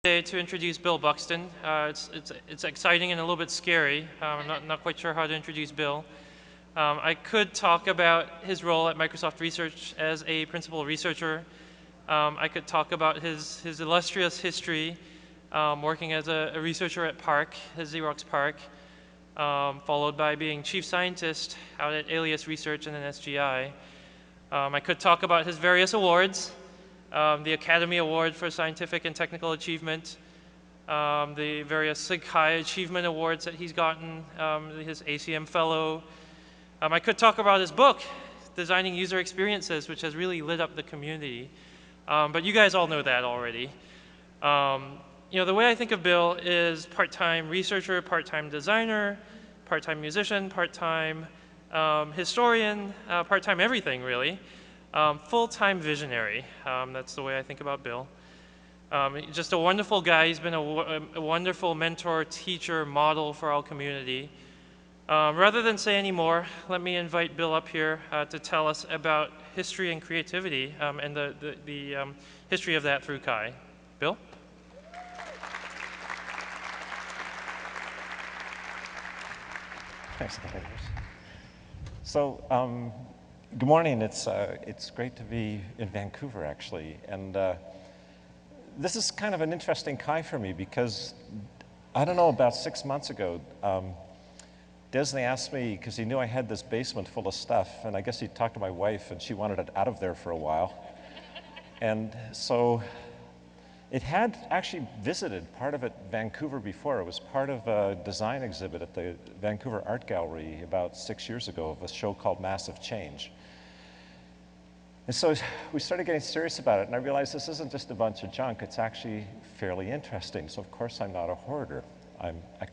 Today to introduce Bill Buxton. It's exciting and a little bit scary. I'm not quite sure how to introduce Bill. I could talk about his role at Microsoft Research as a principal researcher. I could talk about his illustrious history working as a researcher at PARC, at Xerox PARC, followed by being chief scientist out at Alias Research and then SGI. I could talk about his various awards. The Academy Award for Scientific and Technical Achievement, the various SIGCHI achievement awards that he's gotten, his ACM fellow. I could talk about his book, Designing User Experiences, which has really lit up the community. But you guys all know that already. You know, the way I think of Bill is part-time researcher, part-time designer, part-time musician, part-time historian, part-time everything, really. Full-time visionary, that's the way I think about Bill. Just a wonderful guy. He's been a wonderful mentor, teacher, model for our community. Rather than say any more, let me invite Bill up here to tell us about history and creativity and the history of that through CHI. Bill? Thanks, Dr. So, good morning. It's great to be in Vancouver, actually. And this is kind of an interesting CHI for me because, I don't know, about 6 months ago, Disney asked me, because he knew I had this basement full of stuff, and I guess he talked to my wife, and she wanted it out of there for a while. And so it had actually visited part of it Vancouver before. It was part of a design exhibit at the Vancouver Art Gallery about 6 years ago of a show called Massive Change. And so we started getting serious about it, and I realized this isn't just a bunch of junk, it's actually fairly interesting. So of course I'm not a hoarder, I'm a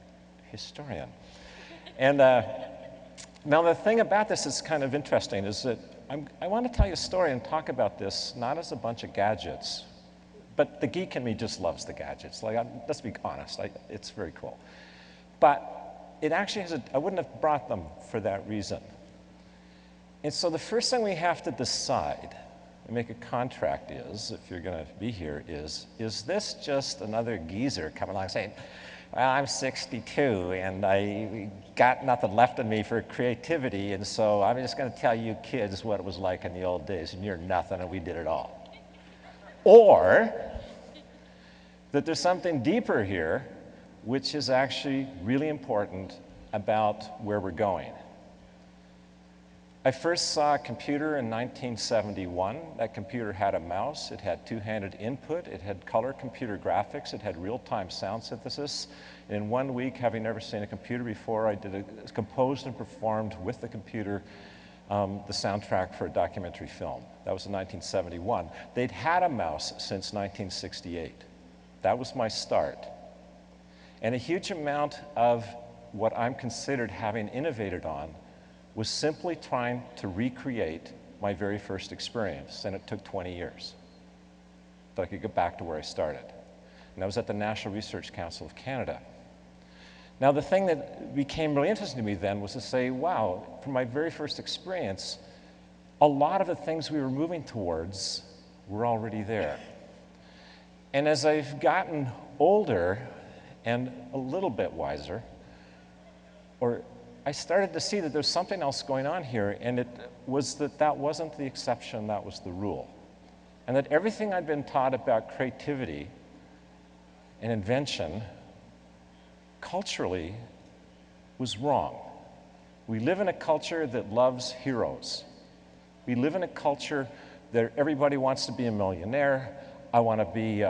historian. And now the thing about this is kind of interesting is that I want to tell you a story and talk about this not as a bunch of gadgets, but the geek in me just loves the gadgets. Like, let's be honest, it's very cool. But it actually has I wouldn't have brought them for that reason. And so the first thing we have to decide and make a contract is, if you're going to be here, is this just another geezer coming along saying, well, I'm 62 and I got nothing left in me for creativity, and so I'm just going to tell you kids what it was like in the old days, and you're nothing and we did it all. Or that there's something deeper here which is actually really important about where we're going. I first saw a computer in 1971. That computer had a mouse, it had two-handed input, it had color computer graphics, it had real-time sound synthesis. And in 1 week, having never seen a computer before, I composed and performed with the computer the soundtrack for a documentary film. That was in 1971. They'd had a mouse since 1968. That was my start. And a huge amount of what I'm considered having innovated on was simply trying to recreate my very first experience, and it took 20 years. But I could get back to where I started. And I was at the National Research Council of Canada. Now, the thing that became really interesting to me then was to say, wow, from my very first experience, a lot of the things we were moving towards were already there. And as I've gotten older and a little bit wiser, I started to see that there's something else going on here, and it was that wasn't the exception, that was the rule. And that everything I'd been taught about creativity and invention culturally was wrong. We live in a culture that loves heroes. We live in a culture that everybody wants to be a millionaire. I want to be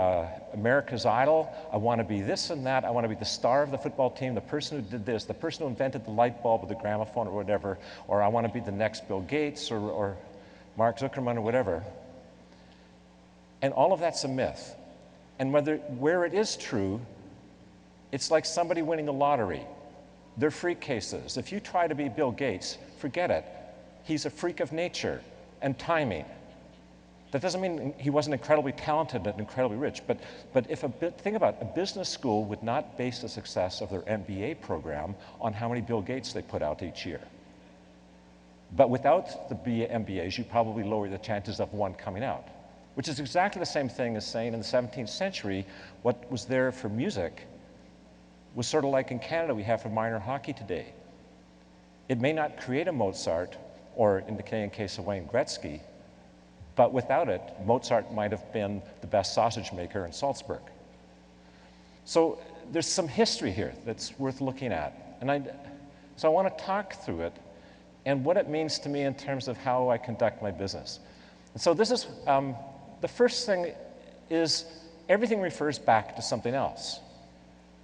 America's Idol. I want to be this and that. I want to be the star of the football team, the person who did this, the person who invented the light bulb or the gramophone or whatever, or I want to be the next Bill Gates or Mark Zuckerman or whatever. And all of that's a myth. And where it is true, it's like somebody winning the lottery. They're freak cases. If you try to be Bill Gates, forget it. He's a freak of nature and timing. That doesn't mean he wasn't incredibly talented and incredibly rich, but think about it, a business school would not base the success of their MBA program on how many Bill Gates they put out each year. But without the MBAs, you probably lower the chances of one coming out. which is exactly the same thing as saying in the 17th century, what was there for music was sort of like in Canada we have for minor hockey today. It may not create a Mozart, or in the Canadian case of Wayne Gretzky, but without it, Mozart might have been the best sausage maker in Salzburg. So there's some history here that's worth looking at. So I want to talk through it and what it means to me in terms of how I conduct my business. And so this is, the first thing is everything refers back to something else.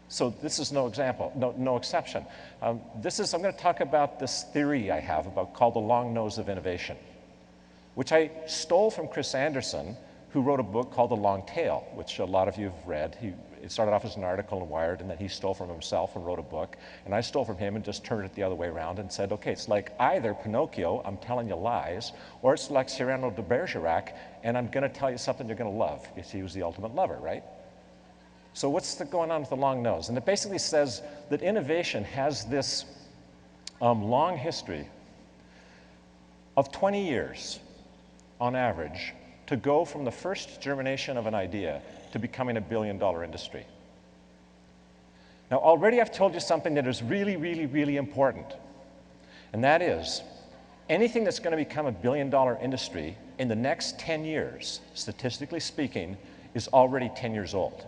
So this is no example, no exception. I'm going to talk about this theory I have called the long nose of innovation, which I stole from Chris Anderson, who wrote a book called The Long Tail, which a lot of you have read. It started off as an article in Wired, and then he stole from himself and wrote a book. And I stole from him and just turned it the other way around and said, okay, it's like either Pinocchio, I'm telling you lies, or it's like Cyrano de Bergerac, and I'm going to tell you something you're going to love, because he was the ultimate lover, right? So what's going on with the long nose? And it basically says that innovation has this long history of 20 years, on average, to go from the first germination of an idea to becoming a billion-dollar industry. Now, already I've told you something that is really, really, really important, and that is anything that's going to become a billion-dollar industry in the next 10 years, statistically speaking, is already 10 years old.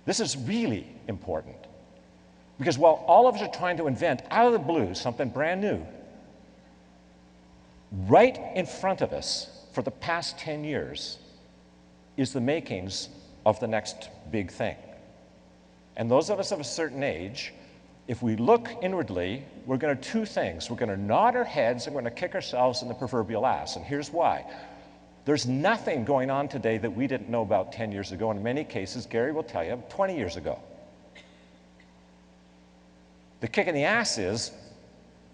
This is really important, because while all of us are trying to invent out of the blue something brand new, right in front of us for the past 10 years is the makings of the next big thing. And those of us of a certain age, if we look inwardly, we're going to do two things. We're going to nod our heads and we're going to kick ourselves in the proverbial ass. And here's why. There's nothing going on today that we didn't know about 10 years ago. In many cases, Gary will tell you, 20 years ago. The kick in the ass is,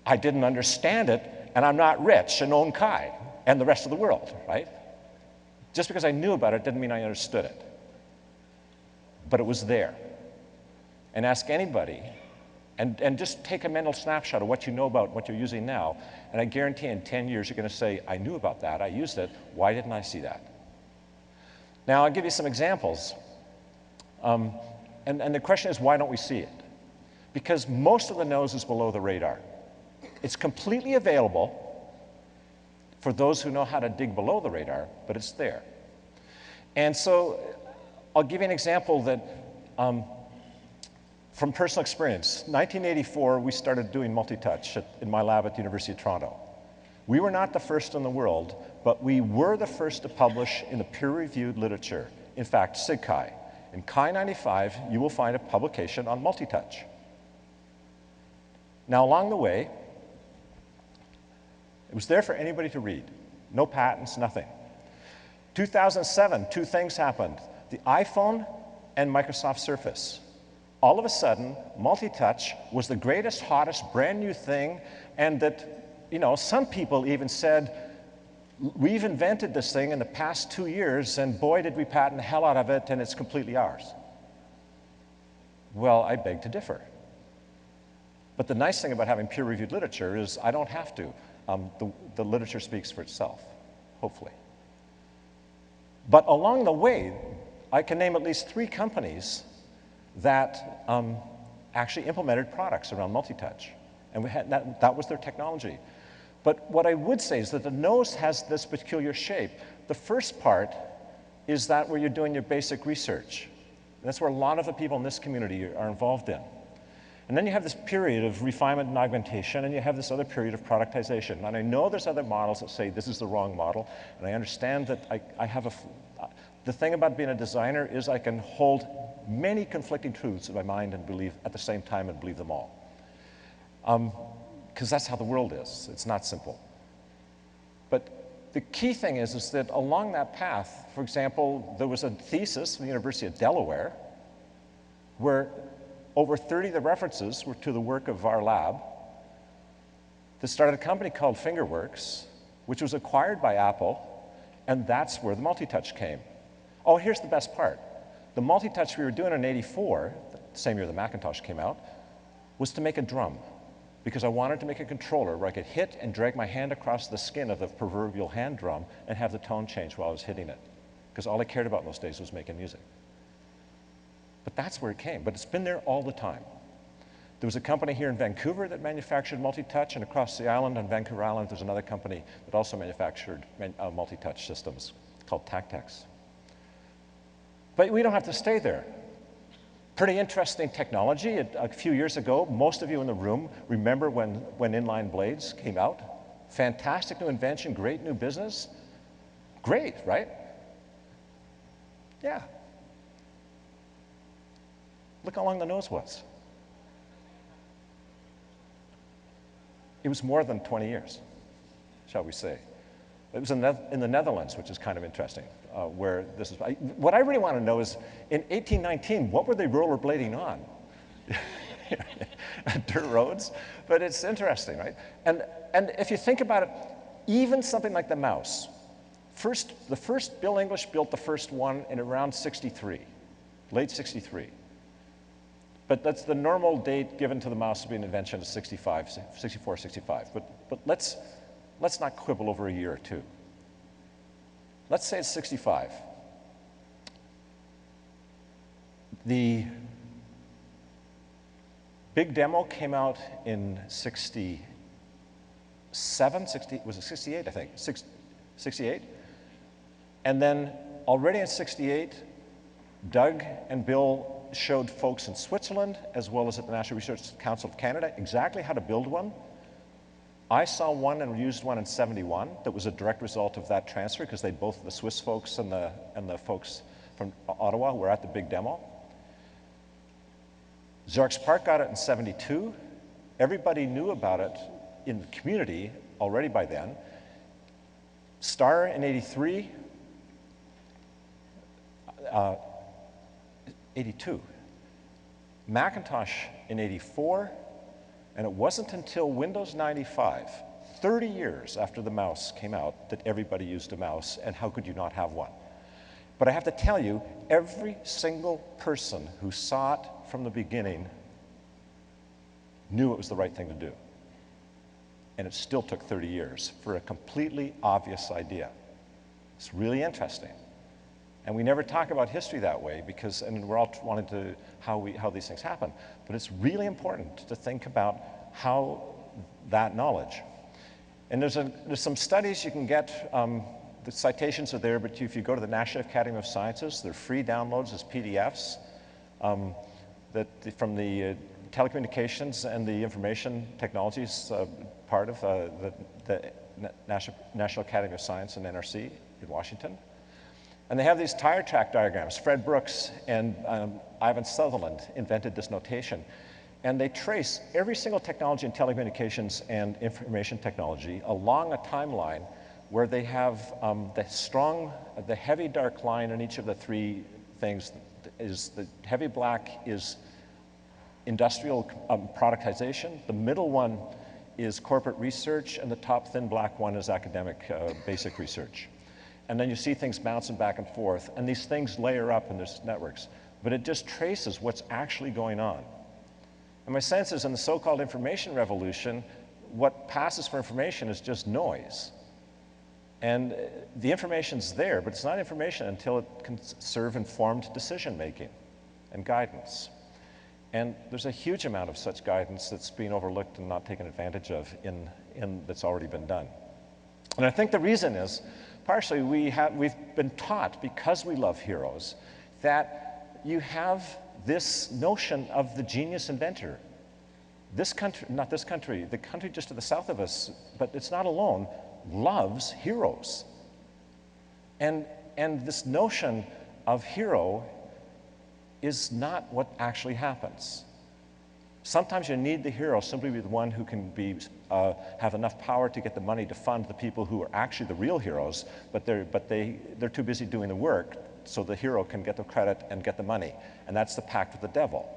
I didn't understand it, and I'm not rich and own Kai and the rest of the world, right? Just because I knew about it didn't mean I understood it. But it was there. And ask anybody, and just take a mental snapshot of what you know about what you're using now, and I guarantee in 10 years you're going to say, I knew about that, I used it, why didn't I see that? Now, I'll give you some examples. And the question is, why don't we see it? Because most of the nose is below the radar. It's completely available for those who know how to dig below the radar, but it's there. And so I'll give you an example that from personal experience. 1984, we started doing multi-touch in my lab at the University of Toronto. We were not the first in the world, but we were the first to publish in the peer-reviewed literature. In fact, SIGCHI. In Chi 95, you will find a publication on multi-touch. Now, along the way, it was there for anybody to read. No patents, nothing. 2007, two things happened. The iPhone and Microsoft Surface. All of a sudden, multi-touch was the greatest, hottest, brand new thing, and that, some people even said, we've invented this thing in the past 2 years, and boy, did we patent the hell out of it, and it's completely ours. Well, I beg to differ. But the nice thing about having peer-reviewed literature is I don't have to. The literature speaks for itself, hopefully. But along the way, I can name at least 3 companies that actually implemented products around multi-touch. And that was their technology. But what I would say is that the nose has this peculiar shape. The first part is that where you're doing your basic research. And that's where a lot of the people in this community are involved in. And then you have this period of refinement and augmentation, and you have this other period of productization. And I know there's other models that say this is the wrong model, and I understand that I have the thing about being a designer is I can hold many conflicting truths in my mind and believe at the same time and believe them all. Because that's how the world is. It's not simple. But the key thing is that along that path, for example, there was a thesis from the University of Delaware where over 30 of the references were to the work of our lab that started a company called Fingerworks, which was acquired by Apple, and that's where the multi-touch came. Oh, here's the best part. The multi-touch we were doing in '84, the same year the Macintosh came out, was to make a drum. because I wanted to make a controller where I could hit and drag my hand across the skin of the proverbial hand drum and have the tone change while I was hitting it. Because all I cared about in those days was making music. But that's where it came. But it's been there all the time. There was a company here in Vancouver that manufactured multi-touch, and across the island on Vancouver Island, there's another company that also manufactured multi-touch systems called Tactex. But we don't have to stay there. Pretty interesting technology. A few years ago, most of you in the room remember when inline blades came out. Fantastic new invention, great new business. Great, right? Yeah. Look how long the nose was. It was more than 20 years, shall we say. It was in the Netherlands, which is kind of interesting, where this is. What I really want to know is, in 1819, what were they rollerblading on? Dirt roads? But it's interesting, right? And if you think about it, even something like the mouse, Bill English built the first one in around 63, late 63. But that's the normal date given to the mouse being invention is 64, 65. But let's not quibble over a year or two. Let's say it's 65. The big demo came out in 67, was it 68, I think? 68? And then already in 68, Doug and Bill showed folks in Switzerland, as well as at the National Research Council of Canada, exactly how to build one. I saw one and used one in 71 that was a direct result of that transfer, because both the Swiss folks and the folks from Ottawa were at the big demo. Xerox PARC got it in 72. Everybody knew about it in the community already by then. Star in 83. 82. Macintosh in 84, and it wasn't until Windows 95, 30 years after the mouse came out, that everybody used a mouse, and how could you not have one? But I have to tell you, every single person who saw it from the beginning knew it was the right thing to do. And it still took 30 years for a completely obvious idea. It's really interesting. And we never talk about history that way and we're all wanting to how these things happen. But it's really important to think about how that knowledge. And there's some studies you can get. The citations are there, but if you go to the National Academy of Sciences, they're free downloads as PDFs from the telecommunications and the information technologies part of the National Academy of Science and NRC in Washington. And they have these tire track diagrams. Fred Brooks and Ivan Sutherland invented this notation. And they trace every single technology in telecommunications and information technology along a timeline where they have the heavy dark line in each of the three things. The heavy black is industrial productization. The middle one is corporate research, and the top thin black one is academic basic research. And then you see things bouncing back and forth, and these things layer up in these networks. But it just traces what's actually going on. And my sense is in the so-called information revolution, what passes for information is just noise. And the information's there, but it's not information until it can serve informed decision-making and guidance. And there's a huge amount of such guidance that's being overlooked and not taken advantage of that's already been done. And I think the reason is, partially, we've been taught, because we love heroes, that you have this notion of the genius inventor. This country, not this country, the country just to the south of us, but it's not alone, loves heroes. And this notion of hero is not what actually happens. Sometimes you need the hero simply be the one who can have enough power to get the money to fund the people who are actually the real heroes, but they're too busy doing the work, so the hero can get the credit and get the money. And that's the pact with the devil.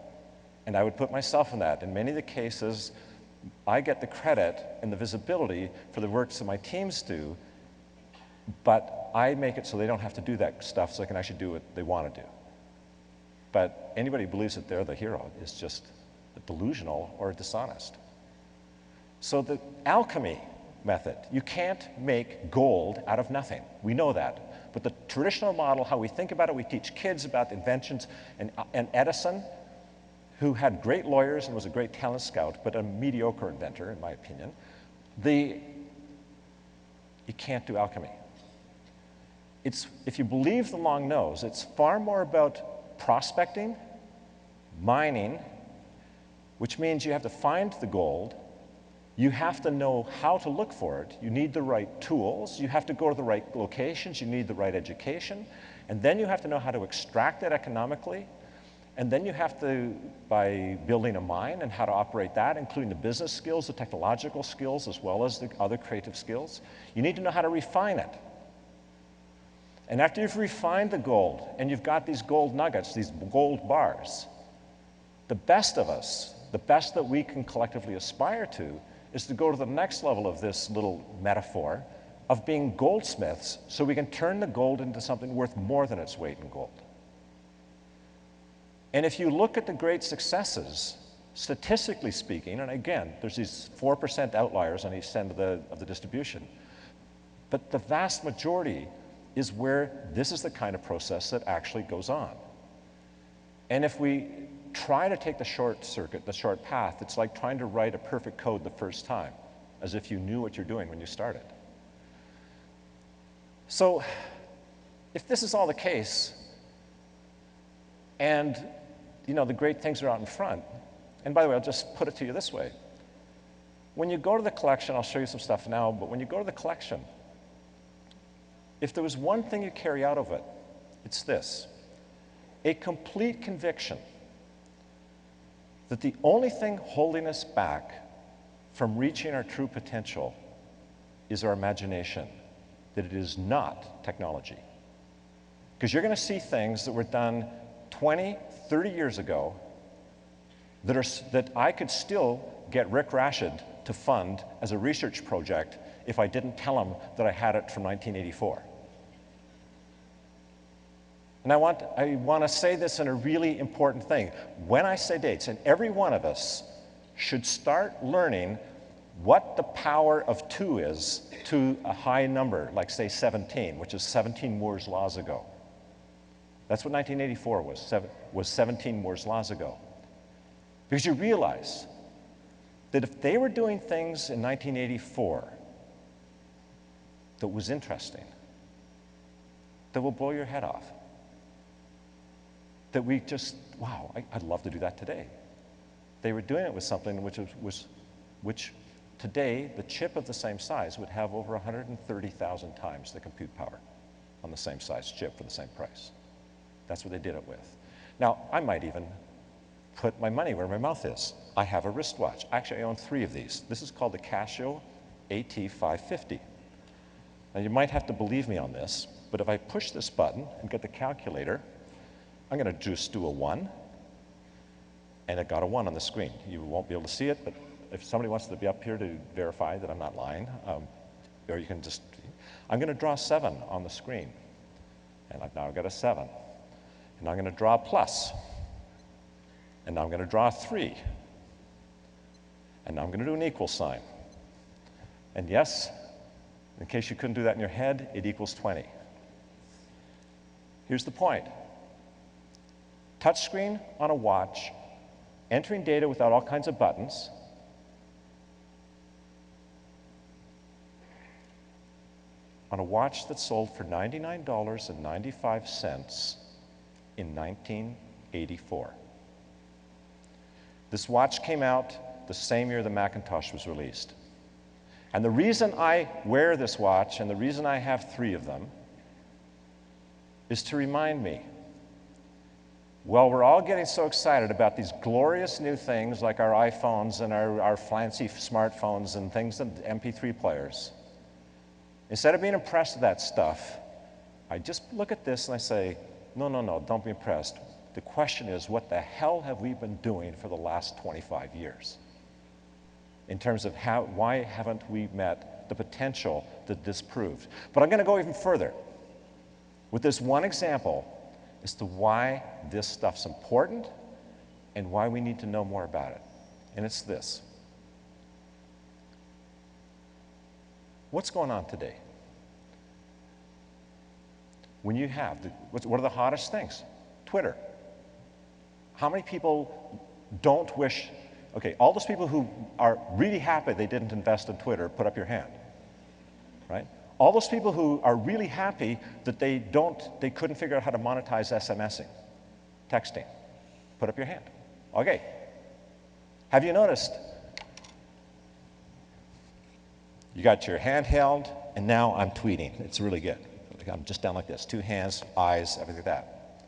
And I would put myself in that. In many of the cases, I get the credit and the visibility for the works that my teams do, but I make it so they don't have to do that stuff, so they can actually do what they want to do. But anybody who believes that they're the hero is just delusional or dishonest. So the alchemy method, you can't make gold out of nothing. We know that. But the traditional model, how we think about it, we teach kids about inventions, and Edison, who had great lawyers and was a great talent scout, but a mediocre inventor, in my opinion, you can't do alchemy. If you believe the long nose, it's far more about prospecting, mining, which means you have to find the gold. You have to know how to look for it. You need the right tools. You have to go to the right locations. You need the right education. And then you have to know how to extract it economically. And then you have to, by building a mine and how to operate that, including the business skills, the technological skills, as well as the other creative skills, you need to know how to refine it. And after you've refined the gold and you've got these gold nuggets, these gold bars, the best of us, the best that we can collectively aspire to, is to go to the next level of this little metaphor of being goldsmiths so we can turn the gold into something worth more than its weight in gold. And if you look at the great successes, statistically speaking, and again, there's these 4% outliers on each end of the distribution, but the vast majority is where this is the kind of process that actually goes on. And if we try to take the short circuit, the short path, it's like trying to write a perfect code the first time, as if you knew what you're doing when you started. So if this is all the case, and the great things are out in front, and by the way, I'll just put it to you this way. When you go to the collection, I'll show you some stuff now, but when you go to the collection, if there was one thing you carry out of it, it's this: a complete conviction that the only thing holding us back from reaching our true potential is our imagination, that it is not technology. Because you're going to see things that were done 20, 30 years ago that I could still get Rick Rashid to fund as a research project if I didn't tell him that I had it from 1984. And I want to say this in a really important thing. When I say dates, and every one of us should start learning what the power of 2 is to a high number, like say 17, which is 17 Moore's laws ago. That's what 1984 was 17 Moore's laws ago. Because you realize that if they were doing things in 1984 that was interesting, that will blow your head off. That we just, wow, I'd love to do that today. They were doing it with something which today, the chip of the same size would have over 130,000 times the compute power on the same size chip for the same price. That's what they did it with. Now, I might even put my money where my mouth is. I have a wristwatch. Actually, I own 3 of these. This is called the Casio AT550. Now, you might have to believe me on this, but if I push this button and get the calculator, I'm going to just do a 1, and it got a 1 on the screen. You won't be able to see it, but if somebody wants to be up here to verify that I'm not lying, or you can just, I'm going to draw 7 on the screen, and I've now got a 7. And I'm going to draw a plus, and now I'm going to draw a 3, and now I'm going to do an equal sign. And yes, in case you couldn't do that in your head, it equals 20. Here's the point. Touchscreen on a watch, entering data without all kinds of buttons, on a watch that sold for $99.95 in 1984. This watch came out the same year the Macintosh was released. And the reason I wear this watch, and the reason I have 3 of them, is to remind me, well, we're all getting so excited about these glorious new things like our iPhones and our fancy smartphones and things, and MP3 players. Instead of being impressed with that stuff, I just look at this and I say, no, don't be impressed. The question is, what the hell have we been doing for the last 25 years? In terms of why haven't we met the potential that this proved? But I'm going to go even further with this one example as to why this stuff's important and why we need to know more about it. And it's this. What's going on today? When you have, what are the hottest things? Twitter. How many people don't wish, okay, all those people who are really happy they didn't invest in Twitter, put up your hand, right? All those people who are really happy that they couldn't figure out how to monetize SMSing, texting, put up your hand. Okay. Have you noticed? You got your hand held, and now I'm tweeting. It's really good. I'm just down like this, 2 hands, eyes, everything like that.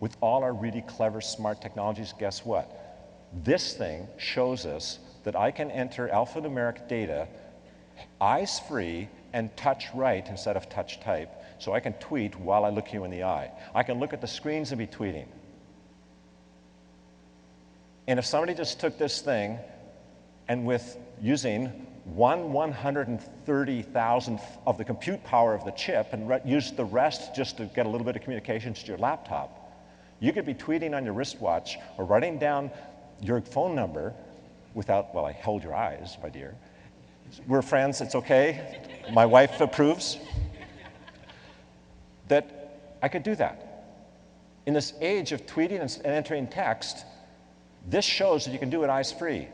With all our really clever, smart technologies, guess what? This thing shows us that I can enter alphanumeric data, eyes free, and touch right instead of touch type, so I can tweet while I look you in the eye. I can look at the screens and be tweeting. And if somebody just took this thing and with using 1/130,000th of the compute power of the chip and used the rest just to get a little bit of communications to your laptop, you could be tweeting on your wristwatch or writing down your phone number without, well, I hold your eyes, my dear. We're friends, it's okay. My wife approves. That I could do that. In this age of tweeting and entering text, this shows that you can do it eyes free.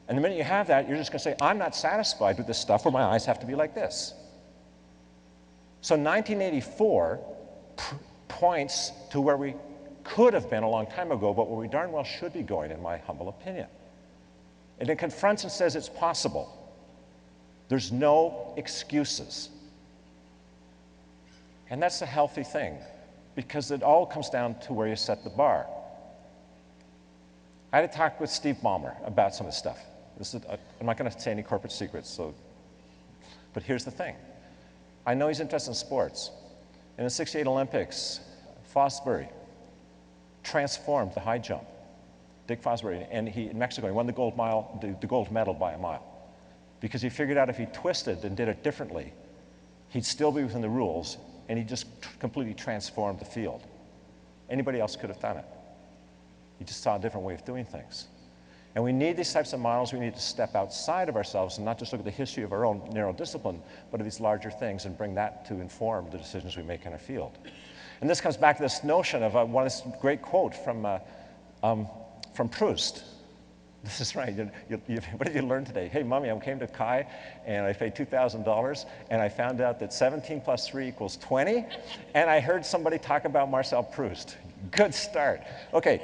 And the minute you have that, you're just going to say, I'm not satisfied with this stuff where my eyes have to be like this. So 1984 points to where we could have been a long time ago, but where we darn well should be going, in my humble opinion. And it confronts and says it's possible. There's no excuses. And that's a healthy thing, because it all comes down to where you set the bar. I had a talk with Steve Ballmer about some of this stuff. I'm not going to say any corporate secrets, but here's the thing. I know he's interested in sports. In the '68 Olympics, Fosbury transformed the high jump. Dick Fosbury, and in Mexico, he won the gold medal by a mile, because he figured out if he twisted and did it differently, he'd still be within the rules, and he just completely transformed the field. Anybody else could have done it. He just saw a different way of doing things. And we need these types of models. We need to step outside of ourselves and not just look at the history of our own narrow discipline, but at these larger things and bring that to inform the decisions we make in our field. And this comes back to this notion of this great quote from Proust. This is right. What did you learn today? Hey, Mommy, I came to Kai, and I paid $2,000, and I found out that 17 plus 3 equals 20, and I heard somebody talk about Marcel Proust. Good start. Okay,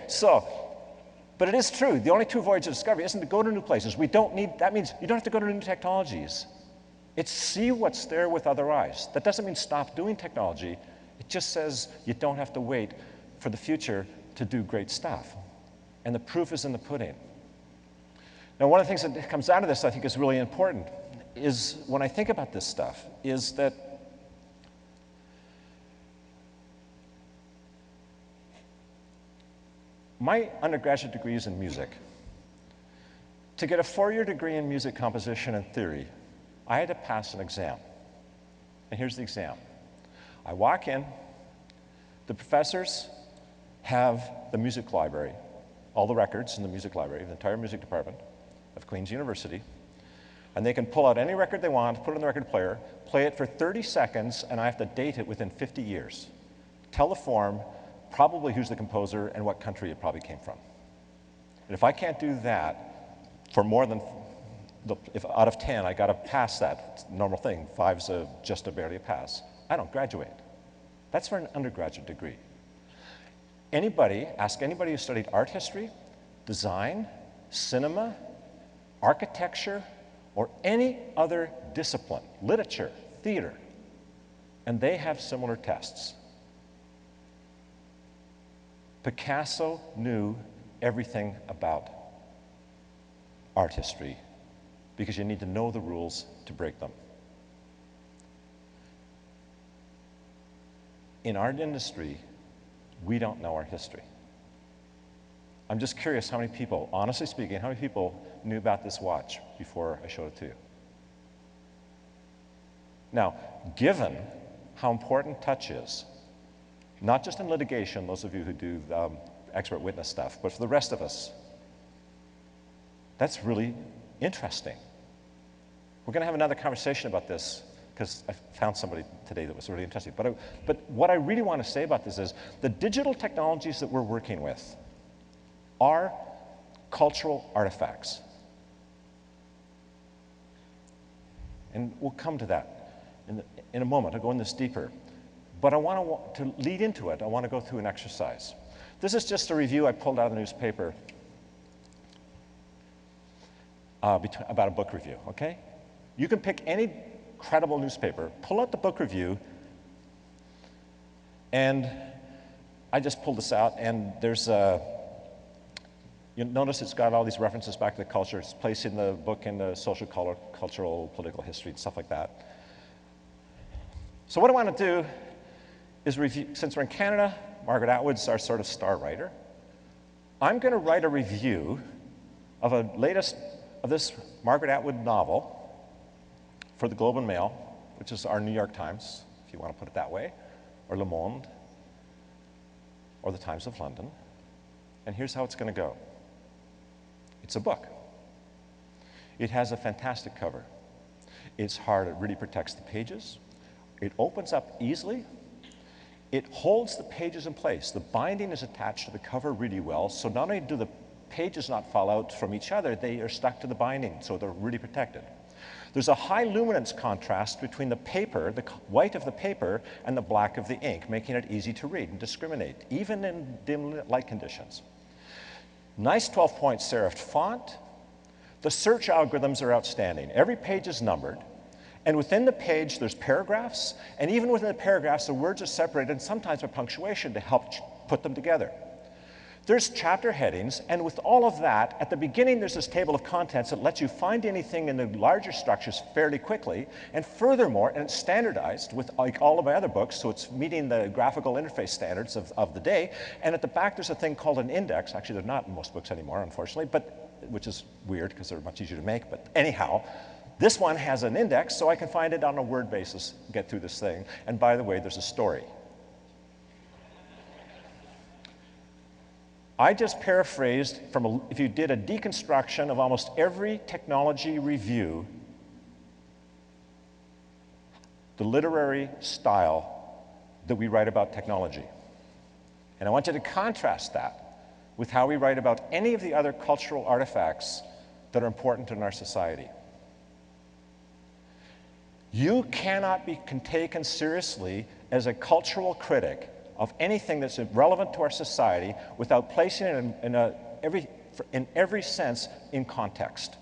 but it is true. The only true voyage of discovery isn't to go to new places. That means you don't have to go to new technologies. It's see what's there with other eyes. That doesn't mean stop doing technology. It just says you don't have to wait for the future to do great stuff. And the proof is in the pudding. Now, one of the things that comes out of this I think is really important is, when I think about this stuff, is that my undergraduate degree is in music. To get a 4-year degree in music composition and theory, I had to pass an exam. And here's the exam. I walk in, the professors have the music library, all the records in the music library, the entire music department of Queen's University, and they can pull out any record they want, put it in the record player, play it for 30 seconds, and I have to date it within 50 years. Tell the form, probably who's the composer and what country it probably came from. And if I can't do that for more than, if out of 10, I got to pass that. It's a normal thing. 5's just a barely a pass. I don't graduate. That's for an undergraduate degree. Ask anybody who studied art history, design, cinema, architecture, or any other discipline, literature, theater, and they have similar tests. Picasso knew everything about art history because you need to know the rules to break them. In our industry, we don't know our history. I'm just curious how many people, honestly speaking, how many people knew about this watch before I showed it to you? Now, given how important touch is, not just in litigation, those of you who do expert witness stuff, but for the rest of us, that's really interesting. We're going to have another conversation about this because I found somebody today that was really interesting. But what I really want to say about this is the digital technologies that we're working with are cultural artifacts. And we'll come to that in a moment. I'll go in this deeper. But I want to lead into it. I want to go through an exercise. This is just a review I pulled out of the newspaper about a book review, okay? You can pick any credible newspaper, pull out the book review, and I just pulled this out, and there's you notice it's got all these references back to the culture. It's placing the book in the social, cultural, political history, and stuff like that. So what I want to do is review, since we're in Canada, Margaret Atwood's our sort of star writer. I'm going to write a review of this Margaret Atwood novel for the Globe and Mail, which is our New York Times, if you want to put it that way, or Le Monde, or the Times of London. And here's how it's going to go. It's a book. It has a fantastic cover. It's hard, it really protects the pages. It opens up easily. It holds the pages in place. The binding is attached to the cover really well, so not only do the pages not fall out from each other, they are stuck to the binding, so they're really protected. There's a high luminance contrast between the paper, the white of the paper, and the black of the ink, making it easy to read and discriminate, even in dim light conditions. Nice 12-point serifed font. The search algorithms are outstanding. Every page is numbered, and within the page there's paragraphs, and even within the paragraphs the words are separated, sometimes by punctuation to help put them together. There's chapter headings, and with all of that, at the beginning there's this table of contents that lets you find anything in the larger structures fairly quickly, and furthermore, and it's standardized with like all of my other books, so it's meeting the graphical interface standards of the day, and at the back there's a thing called an index. Actually, they're not in most books anymore, unfortunately, which is weird because they're much easier to make, but anyhow, this one has an index, so I can find it on a word basis, get through this thing, and by the way, there's a story. I just paraphrased if you did a deconstruction of almost every technology review, the literary style that we write about technology. And I want you to contrast that with how we write about any of the other cultural artifacts that are important in our society. You cannot be taken seriously as a cultural critic of anything that's relevant to our society without placing it in every sense in context,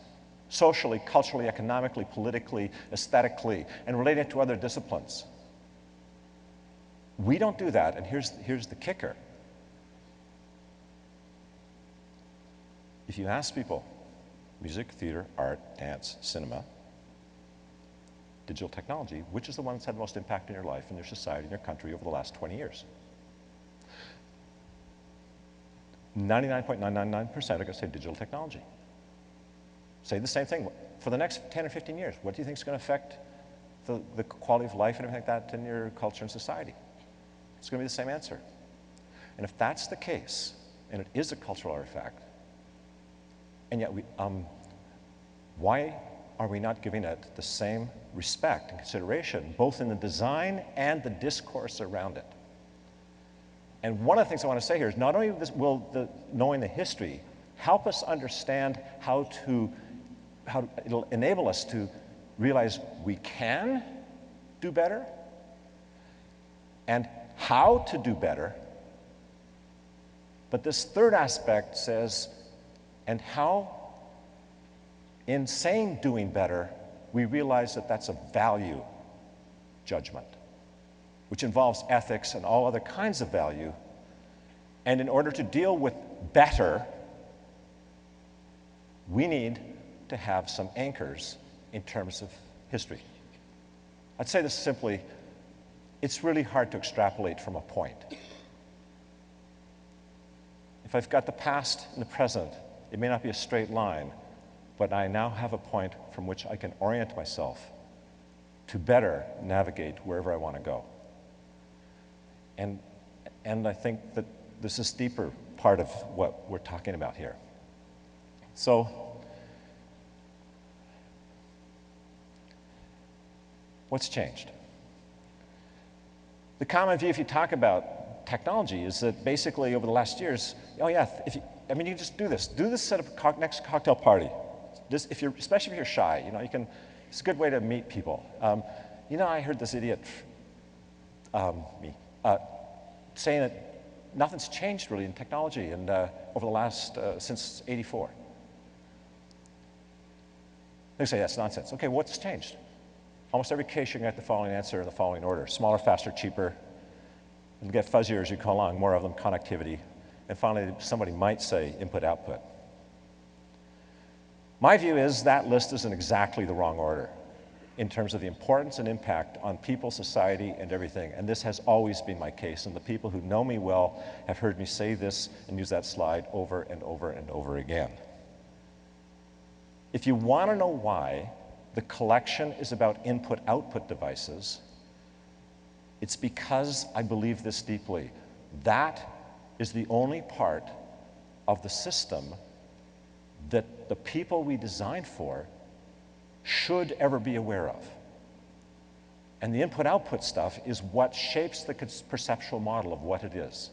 socially, culturally, economically, politically, aesthetically, and relating it to other disciplines. We don't do that, and here's the kicker. If you ask people, music, theater, art, dance, cinema, digital technology, which is the one that's had the most impact in your life, in your society, in your country over the last 20 years? 99.999% are going to say digital technology. Say the same thing. For the next 10 or 15 years, what do you think is going to affect the quality of life and everything like that in your culture and society? It's going to be the same answer. And if that's the case, and it is a cultural artifact, and yet why are we not giving it the same respect and consideration, both in the design and the discourse around it? And one of the things I want to say here is not only will knowing the history help us understand how it'll enable us to realize we can do better and how to do better, but this third aspect says, and how in saying doing better, we realize that that's a value judgment, which involves ethics and all other kinds of value. And in order to deal with better, we need to have some anchors in terms of history. I'd say this simply, it's really hard to extrapolate from a point. If I've got the past and the present, it may not be a straight line, but I now have a point from which I can orient myself to better navigate wherever I want to go. And I think that this is a deeper part of what we're talking about here. So, What's changed? The common view, if you talk about technology, is that basically over the last years, oh yeah, I mean, you just do this. Do this at a next cocktail party. Just especially if you're shy, you know, it's a good way to meet people. You know, I heard this idiot, saying that nothing's changed really in technology and over the last, since '84. They say that's nonsense. Okay, what's changed? Almost every case you can get the following answer in the following order: smaller, faster, cheaper. It'll get fuzzier as you go along, more of them, connectivity. And finally, somebody might say input-output. My view is that list is in exactly the wrong order in terms of the importance and impact on people, society, and everything. And this has always been my case. And the people who know me well have heard me say this and use that slide over and over and over again. If you want to know why the collection is about input-output devices, it's because I believe this deeply. That is the only part of the system that the people we design for should ever be aware of. And the input-output stuff is what shapes the perceptual model of what it is.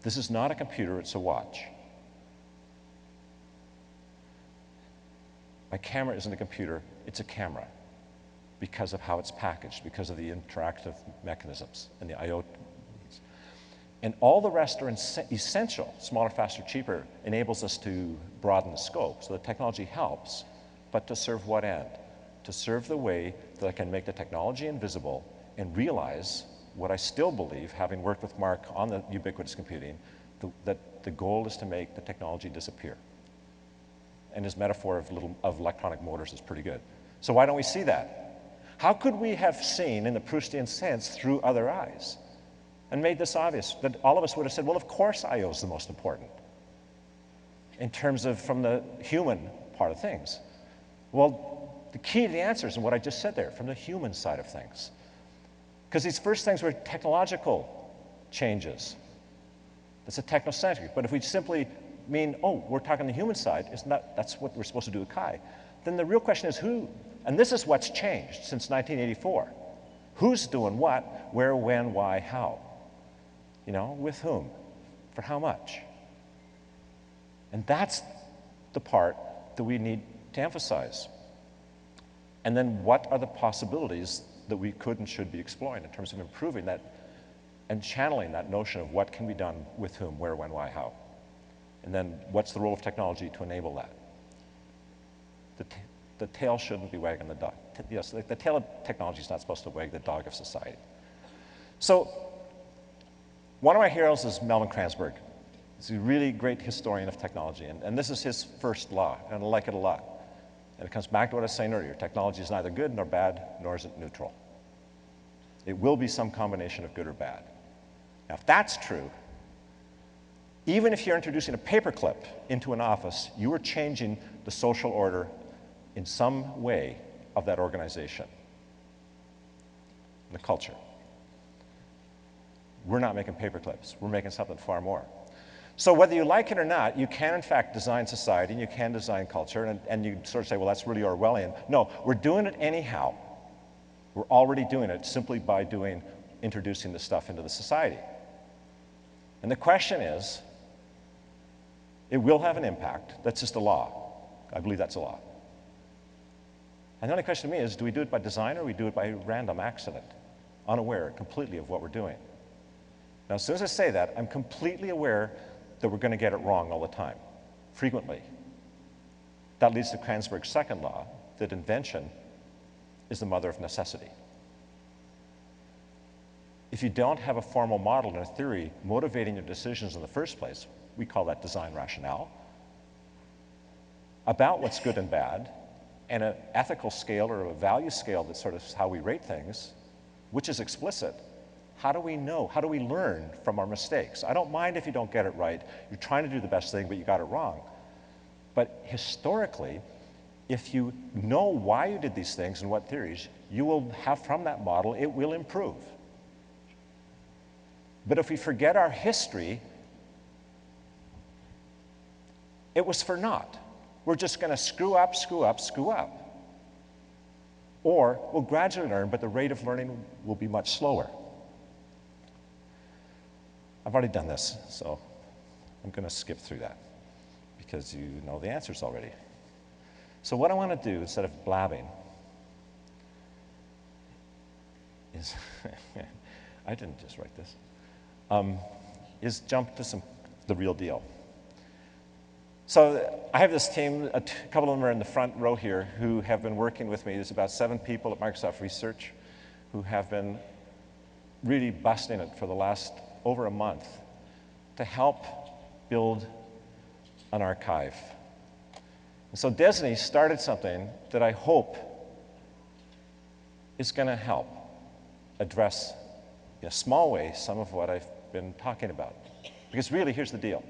This is not a computer, it's a watch. My camera isn't a computer, it's a camera because of how it's packaged, because of the interactive mechanisms and the I/O needs. And all the rest are essential. Smaller, faster, cheaper enables us to broaden the scope. So the technology helps, but to serve what end? To serve the way that I can make the technology invisible and realize what I still believe, having worked with Mark on the ubiquitous computing, that the goal is to make the technology disappear. And his metaphor of electronic motors is pretty good. So why don't we see that? How could we have seen in the Proustian sense through other eyes and made this obvious? That all of us would have said, well, of course I/O is the most important in terms of from the human part of things. Well, the key to the answer is in what I just said there, from the human side of things. Because these first things were technological changes. That's a technocentric. But if we simply mean, oh, we're talking the human side, that's what we're supposed to do with Chi, then the real question is who? And this is what's changed since 1984. Who's doing what, where, when, why, how? You know, with whom? For how much? And that's the part that we need to emphasize. And then what are the possibilities that we could and should be exploring in terms of improving that and channeling that notion of what can be done with whom, where, when, why, how? And then what's the role of technology to enable that? The tail shouldn't be wagging the dog. Yes, the tail of technology is not supposed to wag the dog of society. So one of my heroes is Melvin Kranzberg. He's a really great historian of technology, and this is his first law, and I like it a lot. And it comes back to what I was saying earlier. Technology is neither good nor bad, nor is it neutral. It will be some combination of good or bad. Now, if that's true, even if you're introducing a paperclip into an office, you are changing the social order in some way of that organization, the culture. We're not making paperclips. We're making something far more. So whether you like it or not, you can in fact design society and you can design culture, and you sort of say, well, that's really Orwellian. No, we're doing it anyhow. We're already doing it simply by introducing this stuff into the society. And the question is, it will have an impact. That's just a law. I believe that's a law. And the only question to me is, do we do it by design or do we do it by random accident, unaware completely of what we're doing? Now, as soon as I say that, I'm completely aware that we're going to get it wrong all the time, frequently. That leads to Kranzberg's second law, that invention is the mother of necessity. If you don't have a formal model and a theory motivating your decisions in the first place, we call that design rationale, about what's good and bad, and an ethical scale or a value scale that sort of is how we rate things, which is explicit, how do we know? How do we learn from our mistakes? I don't mind if you don't get it right. You're trying to do the best thing, but you got it wrong. But historically, if you know why you did these things and what theories, you will have from that model, it will improve. But if we forget our history, it was for naught. We're just going to screw up, screw up, screw up. or will gradually learn, but the rate of learning will be much slower. I've already done this, so I'm going to skip through that because you know the answers already. So what I want to do, instead of blabbing, is, I didn't just write this, is jump to the real deal. So I have this team, a couple of them are in the front row here, who have been working with me. There's about 7 people at Microsoft Research who have been really busting it for the last over a month to help build an archive. And so Desney started something that I hope is going to help address, in a small way, some of what I've been talking about. Because really, here's the deal.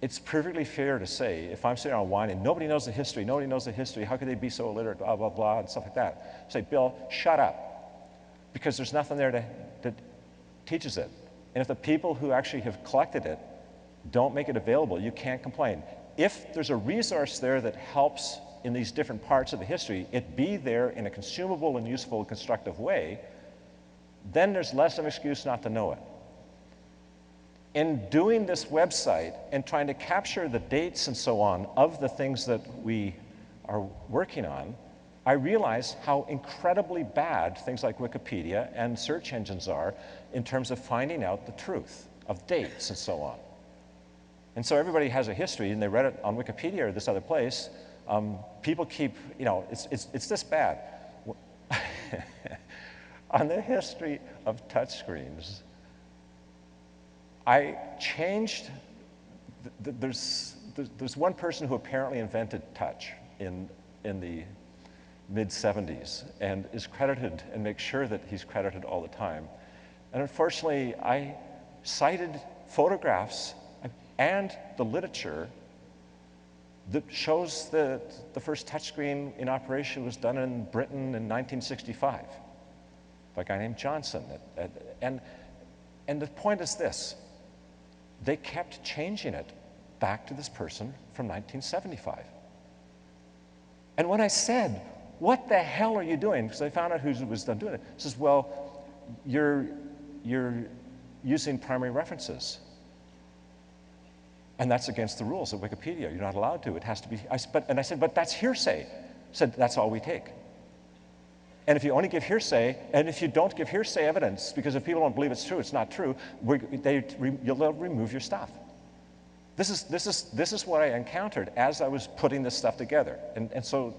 It's perfectly fair to say, if I'm sitting around whining, nobody knows the history, how could they be so illiterate, blah, blah, blah, and stuff like that. Say, Bill, shut up, because there's nothing there that teaches it. And if the people who actually have collected it don't make it available, you can't complain. If there's a resource there that helps in these different parts of the history, it be there in a consumable and useful and constructive way, then there's less of an excuse not to know it. In doing this website and trying to capture the dates and so on of the things that we are working on, I realize how incredibly bad things like Wikipedia and search engines are in terms of finding out the truth of dates and so on. And so everybody has a history, and they read it on Wikipedia or this other place. People keep, it's this bad. On the history of touchscreens, I changed, there's one person who apparently invented touch in the mid-70s and is credited, and makes sure that he's credited all the time. And unfortunately, I cited photographs and the literature that shows that the first touchscreen in operation was done in Britain in 1965 by a guy named Johnson. And the point is this. They kept changing it back to this person from 1975. And when I said, what the hell are you doing? Because I found out who was done doing it. He says, well, you're using primary references. And that's against the rules of Wikipedia. You're not allowed to. It has to be. And I said, but that's hearsay. I said, that's all we take. And if you only give hearsay, and if you don't give hearsay evidence, because if people don't believe it's true, it's not true, you'll remove your stuff. This is what I encountered as I was putting this stuff together. And so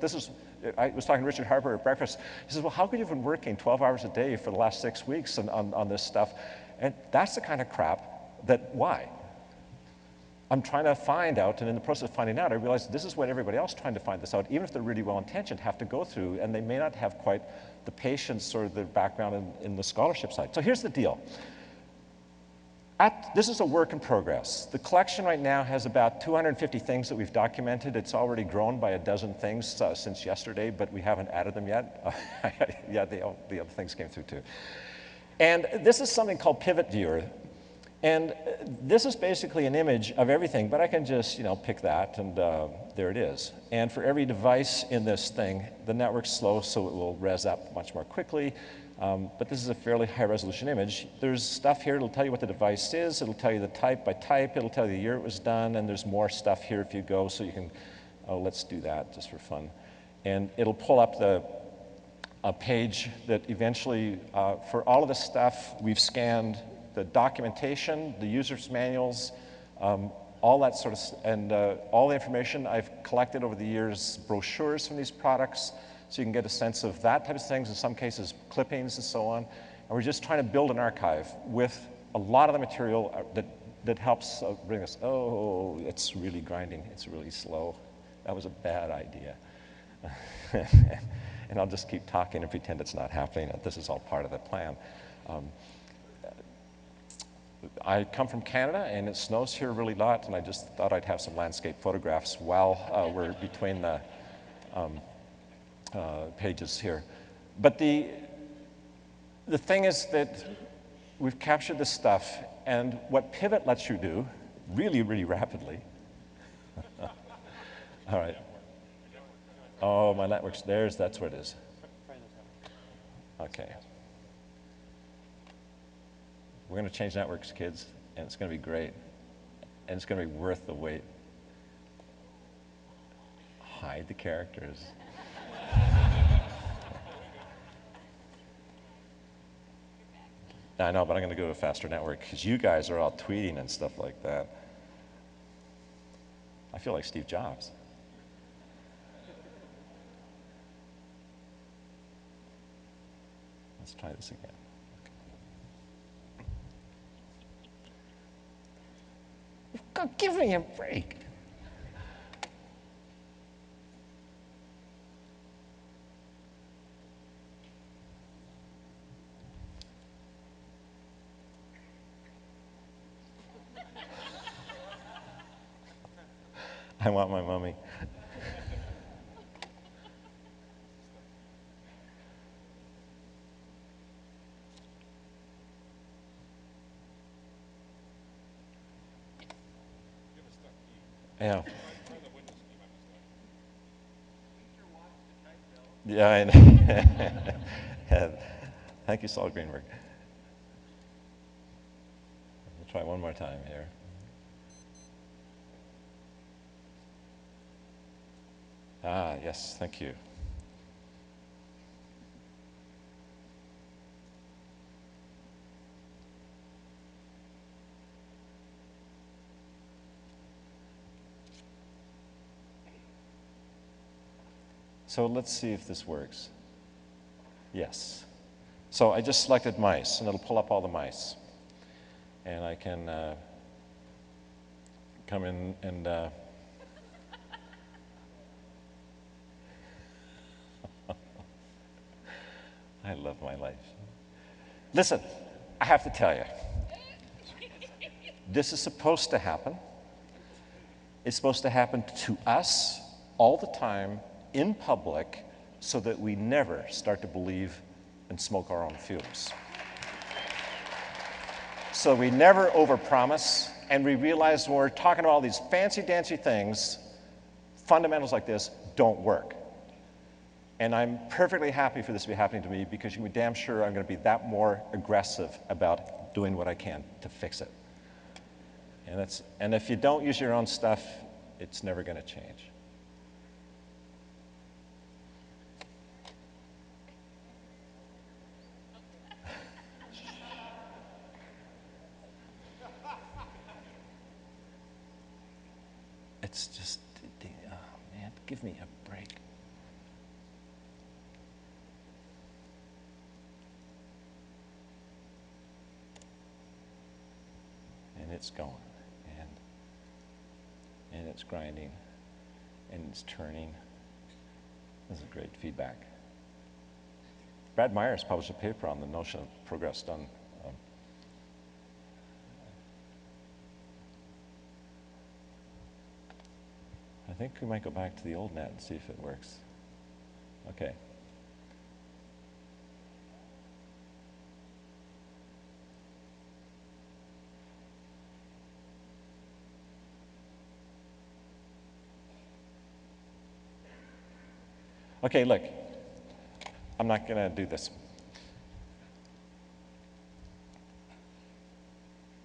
I was talking to Richard Harper at breakfast. He says, well, how could you have been working 12 hours a day for the last 6 weeks on this stuff? And that's the kind of crap why? I'm trying to find out, and in the process of finding out, I realized this is what everybody else trying to find this out, even if they're really well-intentioned, have to go through, and they may not have quite the patience or the background in the scholarship side. So here's the deal. This is a work in progress. The collection right now has about 250 things that we've documented. It's already grown by a dozen things since yesterday, but we haven't added them yet. Yeah, the other things came through too. And this is something called Pivot Viewer. And this is basically an image of everything, but I can just, pick that, and there it is. And for every device in this thing, the network's slow, so it will res up much more quickly. But this is a fairly high-resolution image. There's stuff here. It'll tell you what the device is. It'll tell you the type by type. It'll tell you the year it was done. And there's more stuff here if you go, so you can, let's do that just for fun. And it'll pull up a page that eventually, for all of this stuff, we've scanned the documentation, the user's manuals, all that sort of, and all the information I've collected over the years, brochures from these products, so you can get a sense of that type of things, in some cases clippings and so on. And we're just trying to build an archive with a lot of the material that helps bring us, oh, it's really grinding, it's really slow. That was a bad idea. And I'll just keep talking and pretend it's not happening. This is all part of the plan. I come from Canada, and it snows here really a lot, and I just thought I'd have some landscape photographs while we're between the pages here. But the thing is that we've captured this stuff, and what Pivot lets you do, really, really rapidly. All right. Oh, my network's theirs. That's where it is. Okay. We're going to change networks, kids, and it's going to be great. And it's going to be worth the wait. Hide the characters. I know, but I'm going to go to a faster network because you guys are all tweeting and stuff like that. I feel like Steve Jobs. Let's try this again. God, give me a break. I want my mummy. Yeah. Yeah, I know. Thank you, Saul Greenberg. We'll try one more time here. Ah, yes, thank you. So let's see if this works. Yes. So I just selected mice, and it'll pull up all the mice. And I can come in and I love my life. Listen, I have to tell you, this is supposed to happen. It's supposed to happen to us all the time in public so that we never start to believe and smoke our own fumes. So we never overpromise, and we realize when we're talking about all these fancy-dancy things, fundamentals like this don't work. And I'm perfectly happy for this to be happening to me because you can be damn sure I'm going to be that more aggressive about doing what I can to fix it. And if you don't use your own stuff, it's never going to change. It's just, oh man, give me a break. And it's going, and it's grinding, and it's turning. This is great feedback. Brad Myers published a paper on the notion of progress done. I think we might go back to the old net and see if it works. Okay. Okay, look, I'm not going to do this.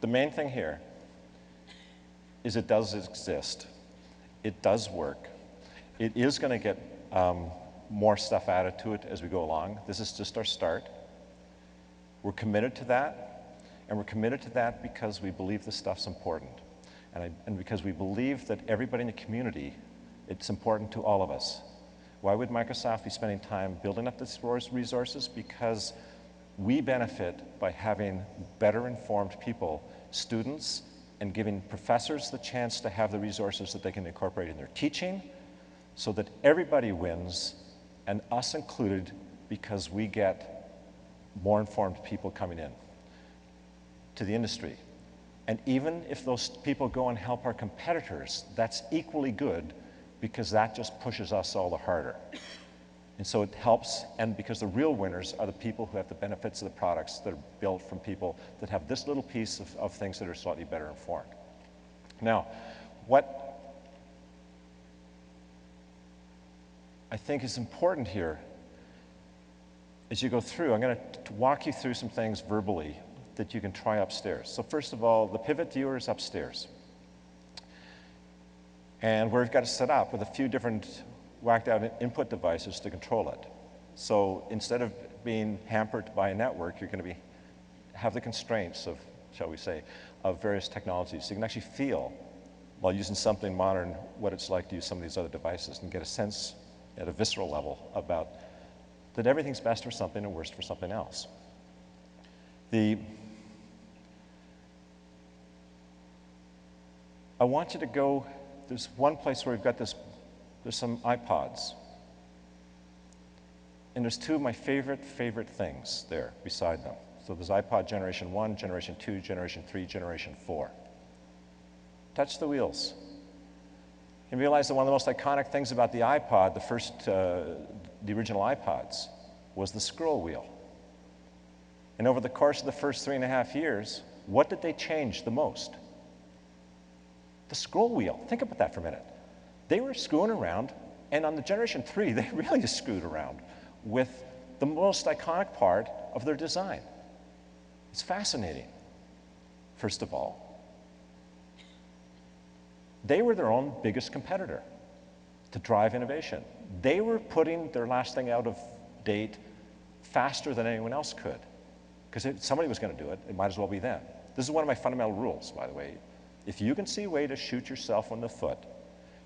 The main thing here is it does exist. It does work. It is going to get more stuff added to it as we go along. This is just our start. We're committed to that, and we're committed to that because we believe this stuff's important, and because we believe that everybody in the community, it's important to all of us. Why would Microsoft be spending time building up these resources? Because we benefit by having better informed people, students, and giving professors the chance to have the resources that they can incorporate in their teaching so that everybody wins, and us included, because we get more informed people coming in to the industry. And even if those people go and help our competitors, that's equally good because that just pushes us all the harder. And so it helps, and because the real winners are the people who have the benefits of the products that are built from people that have this little piece of things that are slightly better informed. Now, I think is important here as you go through. I'm going to walk you through some things verbally that you can try upstairs. So first of all, the pivot viewer is upstairs. And we've got it set up with a few different whacked out input devices to control it. So instead of being hampered by a network, you're going to have the constraints of, shall we say, of various technologies. So you can actually feel, while using something modern, what it's like to use some of these other devices and get a sense at a visceral level about that everything's best for something and worst for something else. I want you to go, there's one place where we've got this, there's some iPods. And there's two of my favorite things there beside them. So there's iPod Generation 1, Generation 2, Generation 3, Generation 4. Touch the wheels. You realize that one of the most iconic things about the iPod, the original iPods, was the scroll wheel. And over the course of the first 3.5 years, what did they change the most? The scroll wheel. Think about that for a minute. They were screwing around, and on the Generation 3, they really just screwed around with the most iconic part of their design. It's fascinating, first of all. They were their own biggest competitor to drive innovation. They were putting their last thing out of date faster than anyone else could. Because if somebody was going to do it, it might as well be them. This is one of my fundamental rules, by the way. If you can see a way to shoot yourself in the foot,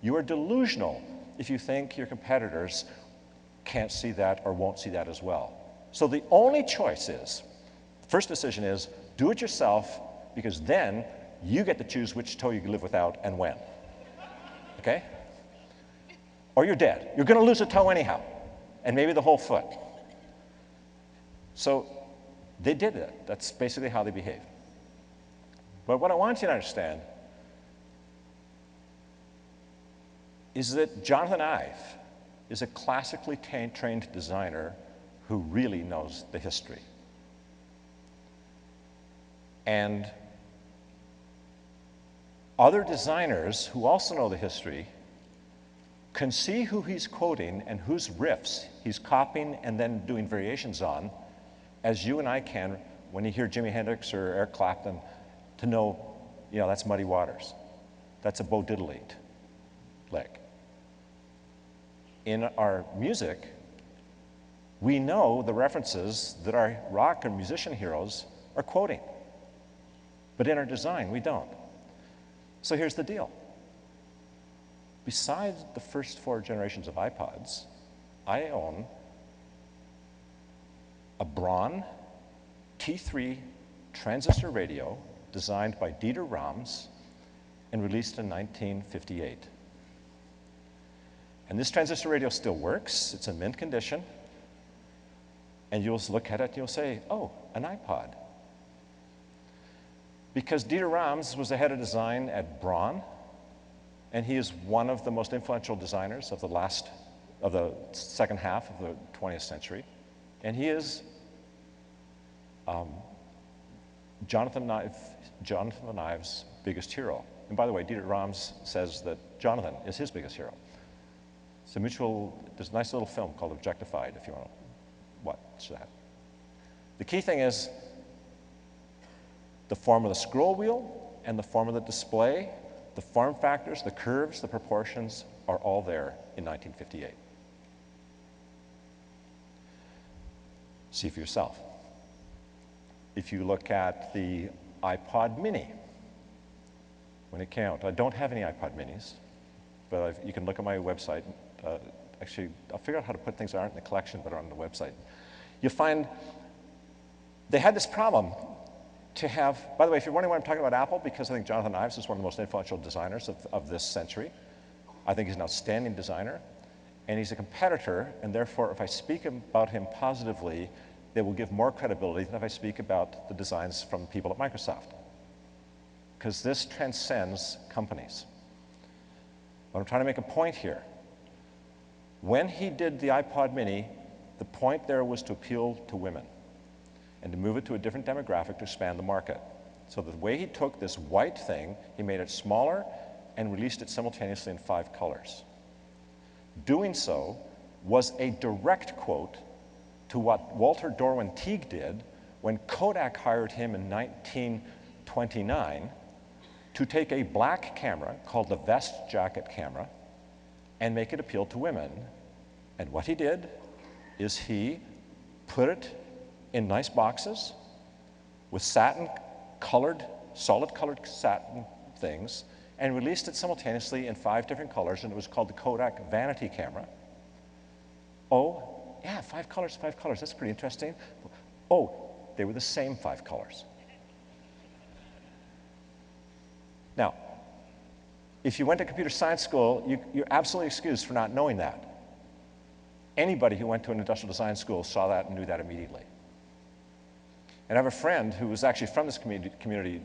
you are delusional if you think your competitors can't see that or won't see that as well. So the only choice is, the first decision is, do it yourself, because then you get to choose which toe you can live without and when. Okay? Or you're dead. You're going to lose a toe anyhow, and maybe the whole foot. So they did it. That's basically how they behave. But what I want you to understand is that Jonathan Ive is a classically trained designer who really knows the history. And other designers who also know the history can see who he's quoting and whose riffs he's copying and then doing variations on, as you and I can when you hear Jimi Hendrix or Eric Clapton, to know, you know, that's Muddy Waters. That's a Bo Diddley lick. In our music, we know the references that our rock and musician heroes are quoting. But in our design, we don't. So here's the deal. Besides the first 4 generations of iPods, I own a Braun T3 transistor radio designed by Dieter Rams and released in 1958. And this transistor radio still works. It's in mint condition. And you'll look at it and you'll say, oh, an iPod. Because Dieter Rams was the head of design at Braun, and he is one of the most influential designers of the second half of the 20th century. And he is Jonathan Ive's biggest hero. And by the way, Dieter Rams says that Jonathan is his biggest hero. There's a nice little film called Objectified, if you want to watch that. The key thing is the form of the scroll wheel and the form of the display, the form factors, the curves, the proportions are all there in 1958. See for yourself. If you look at the iPod mini, when it came out, I don't have any iPod minis, but you can look at my website. Actually, I'll figure out how to put things that aren't in the collection but are on the website. You'll find they had this problem to have, by the way, if you're wondering why I'm talking about Apple, because I think Jonathan Ives is one of the most influential designers of this century. I think he's an outstanding designer, and he's a competitor, and therefore if I speak about him positively, they will give more credibility than if I speak about the designs from people at Microsoft. Because this transcends companies. But I'm trying to make a point here. When he did the iPod mini, the point there was to appeal to women and to move it to a different demographic to expand the market. So the way he took this white thing, he made it smaller and released it simultaneously in 5 colors. Doing so was a direct quote to what Walter Dorwin Teague did when Kodak hired him in 1929 to take a black camera called the vest jacket camera and make it appeal to women. And what he did is he put it in nice boxes with satin-colored, solid-colored satin things, and released it simultaneously in 5 different colors, and it was called the Kodak Vanity Camera. Oh, yeah, 5 colors, that's pretty interesting. Oh, they were the same 5 colors. Now, if you went to computer science school, you're absolutely excused for not knowing that. Anybody who went to an industrial design school saw that and knew that immediately. And I have a friend who was actually from this community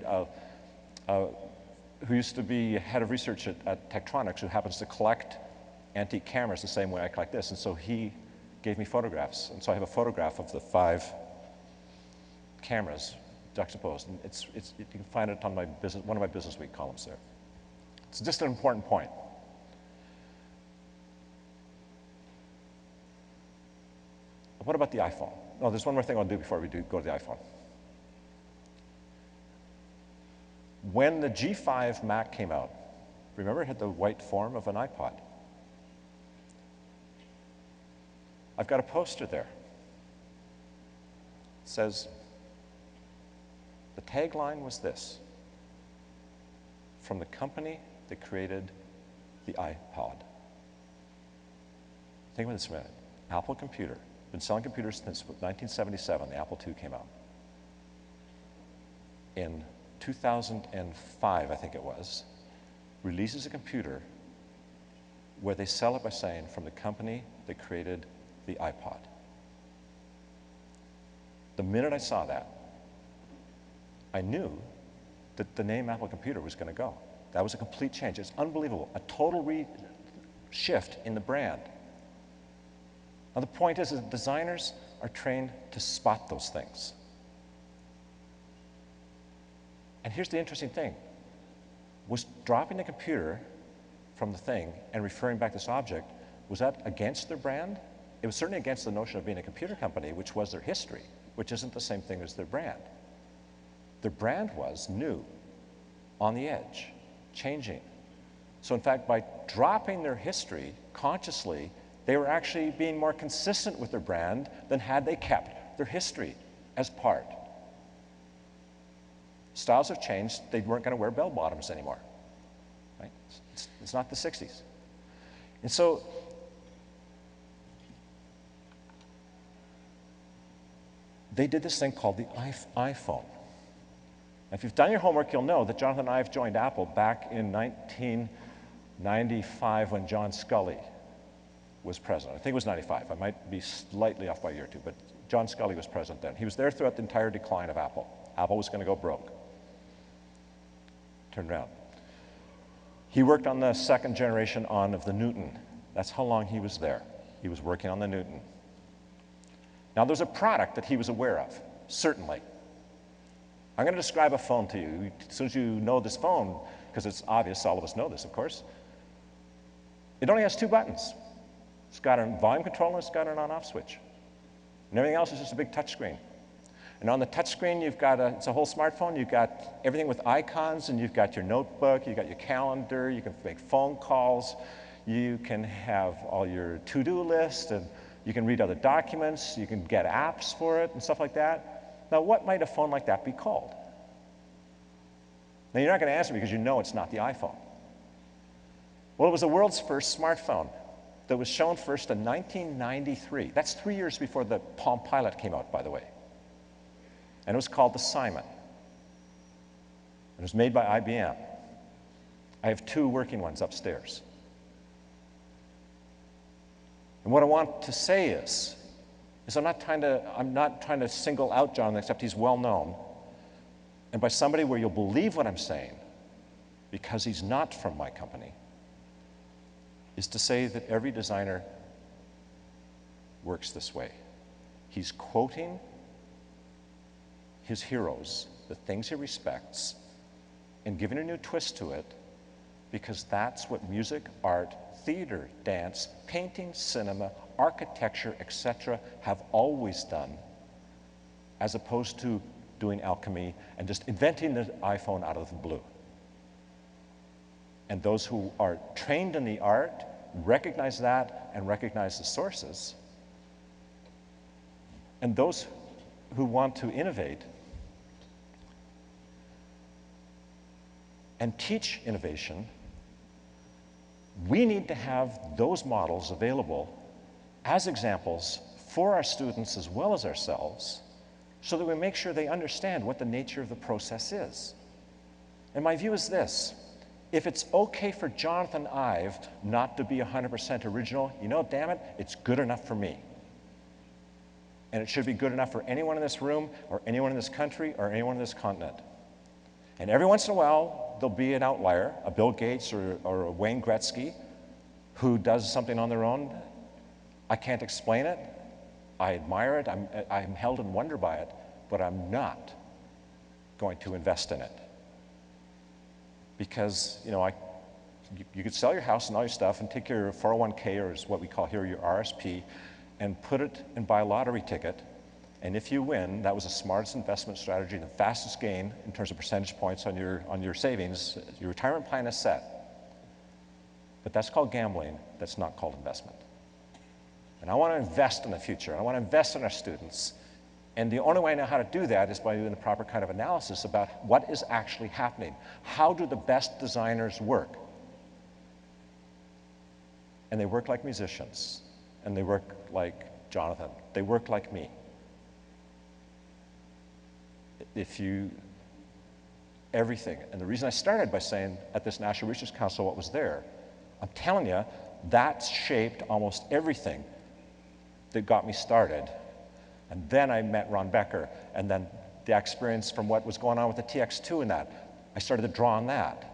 who used to be head of research at Tektronix, who happens to collect antique cameras the same way I collect this. And so he gave me photographs. And so I have a photograph of the 5 cameras juxtaposed. And you can find it on one of my Business Week columns there. It's just an important point. What about the iPhone? Oh, there's one more thing I'll do before we go to the iPhone. When the G5 Mac came out, remember it had the white form of an iPod? I've got a poster there. It says, the tagline was this: from the company that created the iPod. Think about this a minute. Apple Computer, been selling computers since 1977, the Apple II came out. In 2005, I think it was, releases a computer where they sell it by saying, from the company that created the iPod. The minute I saw that, I knew that the name Apple Computer was going to go. That was a complete change. It's unbelievable. A total shift in the brand. Now the point is that designers are trained to spot those things. And here's the interesting thing. Was dropping the computer from the thing and referring back to this object, was that against their brand? It was certainly against the notion of being a computer company, which was their history, which isn't the same thing as their brand. Their brand was new, on the edge, changing. So in fact, by dropping their history consciously, they were actually being more consistent with their brand than had they kept their history as part. Styles have changed. They weren't going to wear bell-bottoms anymore. Right? It's not the 60s. And so they did this thing called the iPhone. Now, if you've done your homework, you'll know that Jonathan Ive joined Apple back in 1995 when John Sculley was president. I think it was 95. I might be slightly off by a year or two, but John Sculley was president then. He was there throughout the entire decline of Apple. Apple was going to go broke. Turned around. He worked on the second generation of the Newton. That's how long he was there. He was working on the Newton. Now, there's a product that he was aware of, certainly. I'm going to describe a phone to you. As soon as you know this phone, because it's obvious, all of us know this, of course, it only has 2 buttons. It's got a volume control and it's got an on-off switch. And everything else is just a big touch screen. And on the touch screen, you've got it's a whole smartphone. You've got everything with icons, and you've got your notebook, you've got your calendar, you can make phone calls, you can have all your to-do list, and you can read other documents, you can get apps for it and stuff like that. Now, what might a phone like that be called? Now, you're not going to answer because you know it's not the iPhone. Well, it was the world's first smartphone that was shown first in 1993. That's 3 years before the Palm Pilot came out, by the way. And it was called the Simon. It was made by IBM. I have 2 working ones upstairs. And what I want to say is I'm not trying to single out John, except he's well known, and by somebody where you'll believe what I'm saying, because he's not from my company, is to say that every designer works this way. He's quoting his heroes, the things he respects, and giving a new twist to it, because that's what music, art, theater, dance, painting, cinema, architecture, etc., have always done, as opposed to doing alchemy and just inventing the iPhone out of the blue. And those who are trained in the art recognize that and recognize the sources. And those who want to innovate and teach innovation, we need to have those models available as examples for our students as well as ourselves, so that we make sure they understand what the nature of the process is. And my view is this: if it's okay for Jonathan Ive not to be 100% original, you know, damn it, it's good enough for me. And it should be good enough for anyone in this room, or anyone in this country, or anyone in this continent. And every once in a while, there'll be an outlier, a Bill Gates or a Wayne Gretzky, who does something on their own. I can't explain it. I admire it. I'm held in wonder by it, but I'm not going to invest in it. Because, you know, you could sell your house and all your stuff and take your 401k, or is what we call here your RSP, and put it and buy a lottery ticket. And if you win, that was the smartest investment strategy, the fastest gain in terms of percentage points on your savings. Your retirement plan is set. But that's called gambling. That's not called investment. And I want to invest in the future. I want to invest in our students. And the only way I know how to do that is by doing the proper kind of analysis about what is actually happening. How do the best designers work? And they work like musicians. And they work like Jonathan. They work like me. Everything. And the reason I started by saying at this National Research Council what was there, I'm telling you, that shaped almost everything that got me started. And then I met Ron Becker, and then the experience from what was going on with the TX2 and that, I started to draw on that.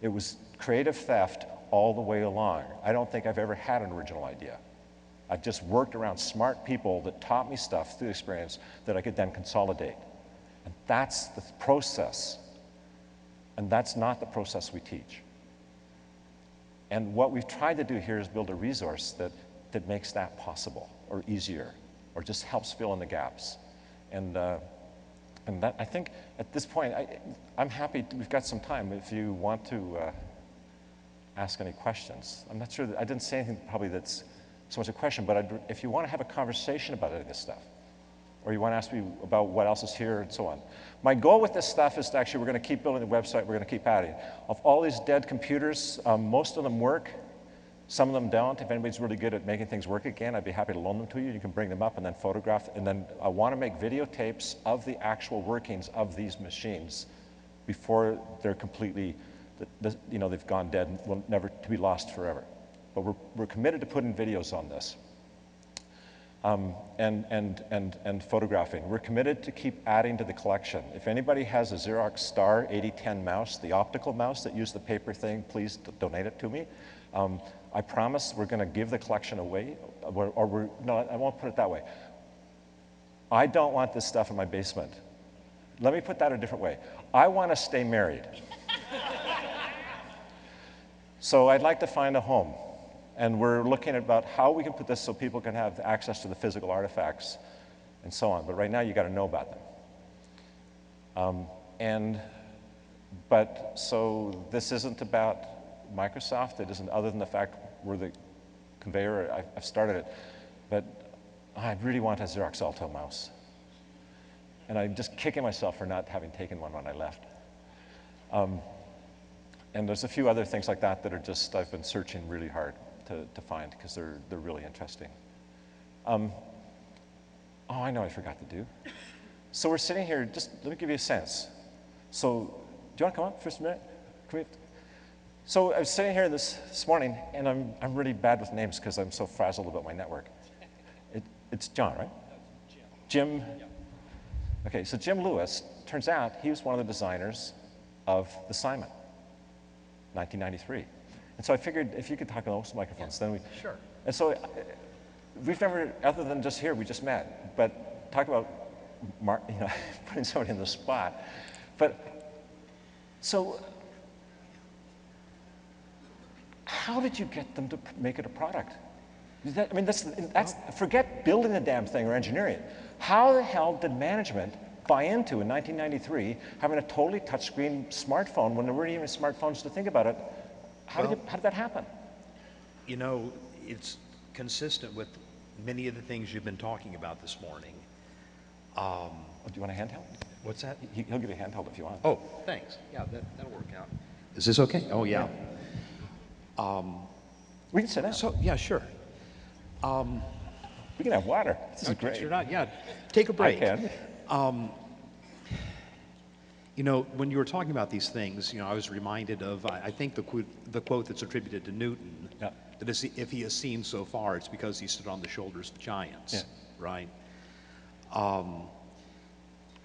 It was creative theft all the way along. I don't think I've ever had an original idea. I've just worked around smart people that taught me stuff through experience that I could then consolidate. And that's the process. And that's not the process we teach. And what we've tried to do here is build a resource that makes that possible, or easier, or just helps fill in the gaps. And that, I think at this point, I'm happy, we've got some time if you want to ask any questions. I'm not sure, I didn't say anything probably that's so much a question, but if you want to have a conversation about any of this stuff, or you want to ask me about what else is here and so on. My goal with this stuff is to actually, we're going to keep building the website, we're going to keep adding. Of all these dead computers, most of them work, some of them don't. If anybody's really good at making things work again, I'd be happy to loan them to you. You can bring them up and then photograph, and then I want to make videotapes of the actual workings of these machines before they're completely, you know, they've gone dead and will never to be lost forever. But we're committed to putting videos on this. And photographing. We're committed to keep adding to the collection. If anybody has a Xerox Star 8010 mouse, the optical mouse that used the paper thing, please donate it to me. I promise we're going to give the collection away, no, I won't put it that way. I don't want this stuff in my basement. Let me put that a different way. I want to stay married. So I'd like to find a home. And we're looking at about how we can put this so people can have access to the physical artifacts and so on. But right now, you got to know about them. So this isn't about Microsoft. It isn't, other than the fact we're the conveyor. I've started it. But I really want a Xerox Alto mouse. And I'm just kicking myself for not having taken one when I left. And there's a few other things like that that are just, I've been searching really hard to find, because they're really interesting. Oh, I know I forgot to do. So we're sitting here, just let me give you a sense. So, do you want to come up for a minute? So I was sitting here this morning, and I'm really bad with names because I'm so frazzled about my network. It's John, right? Jim. Okay, so Jim Lewis, turns out he was one of the designers of the Simon, 1993. And so I figured if you could talk on those microphones, then we... Sure. And so we've never, other than just here, we just met. But talk about, putting somebody in the spot. But, so, how did you get them to make it a product? I mean, that's forget building the damn thing or engineering it. How the hell did management buy into in 1993 having a totally touchscreen smartphone when there weren't even smartphones to think about it? How did that happen? You know, it's consistent with many of the things you've been talking about this morning. Oh, do you want a handheld? What's that? He'll give you a handheld if you want. Oh, thanks. Yeah, that'll work out. Is this okay? Oh, yeah. We can sit down. So, yeah, sure. We can have water. This is great. Sure not. Yeah, take a break. I can. You know, when you were talking about these things, you know, I was reminded of, I think the quote that's attributed to Newton, Yeah. that if he has seen so far, it's because he stood on the shoulders of giants, Yeah. right?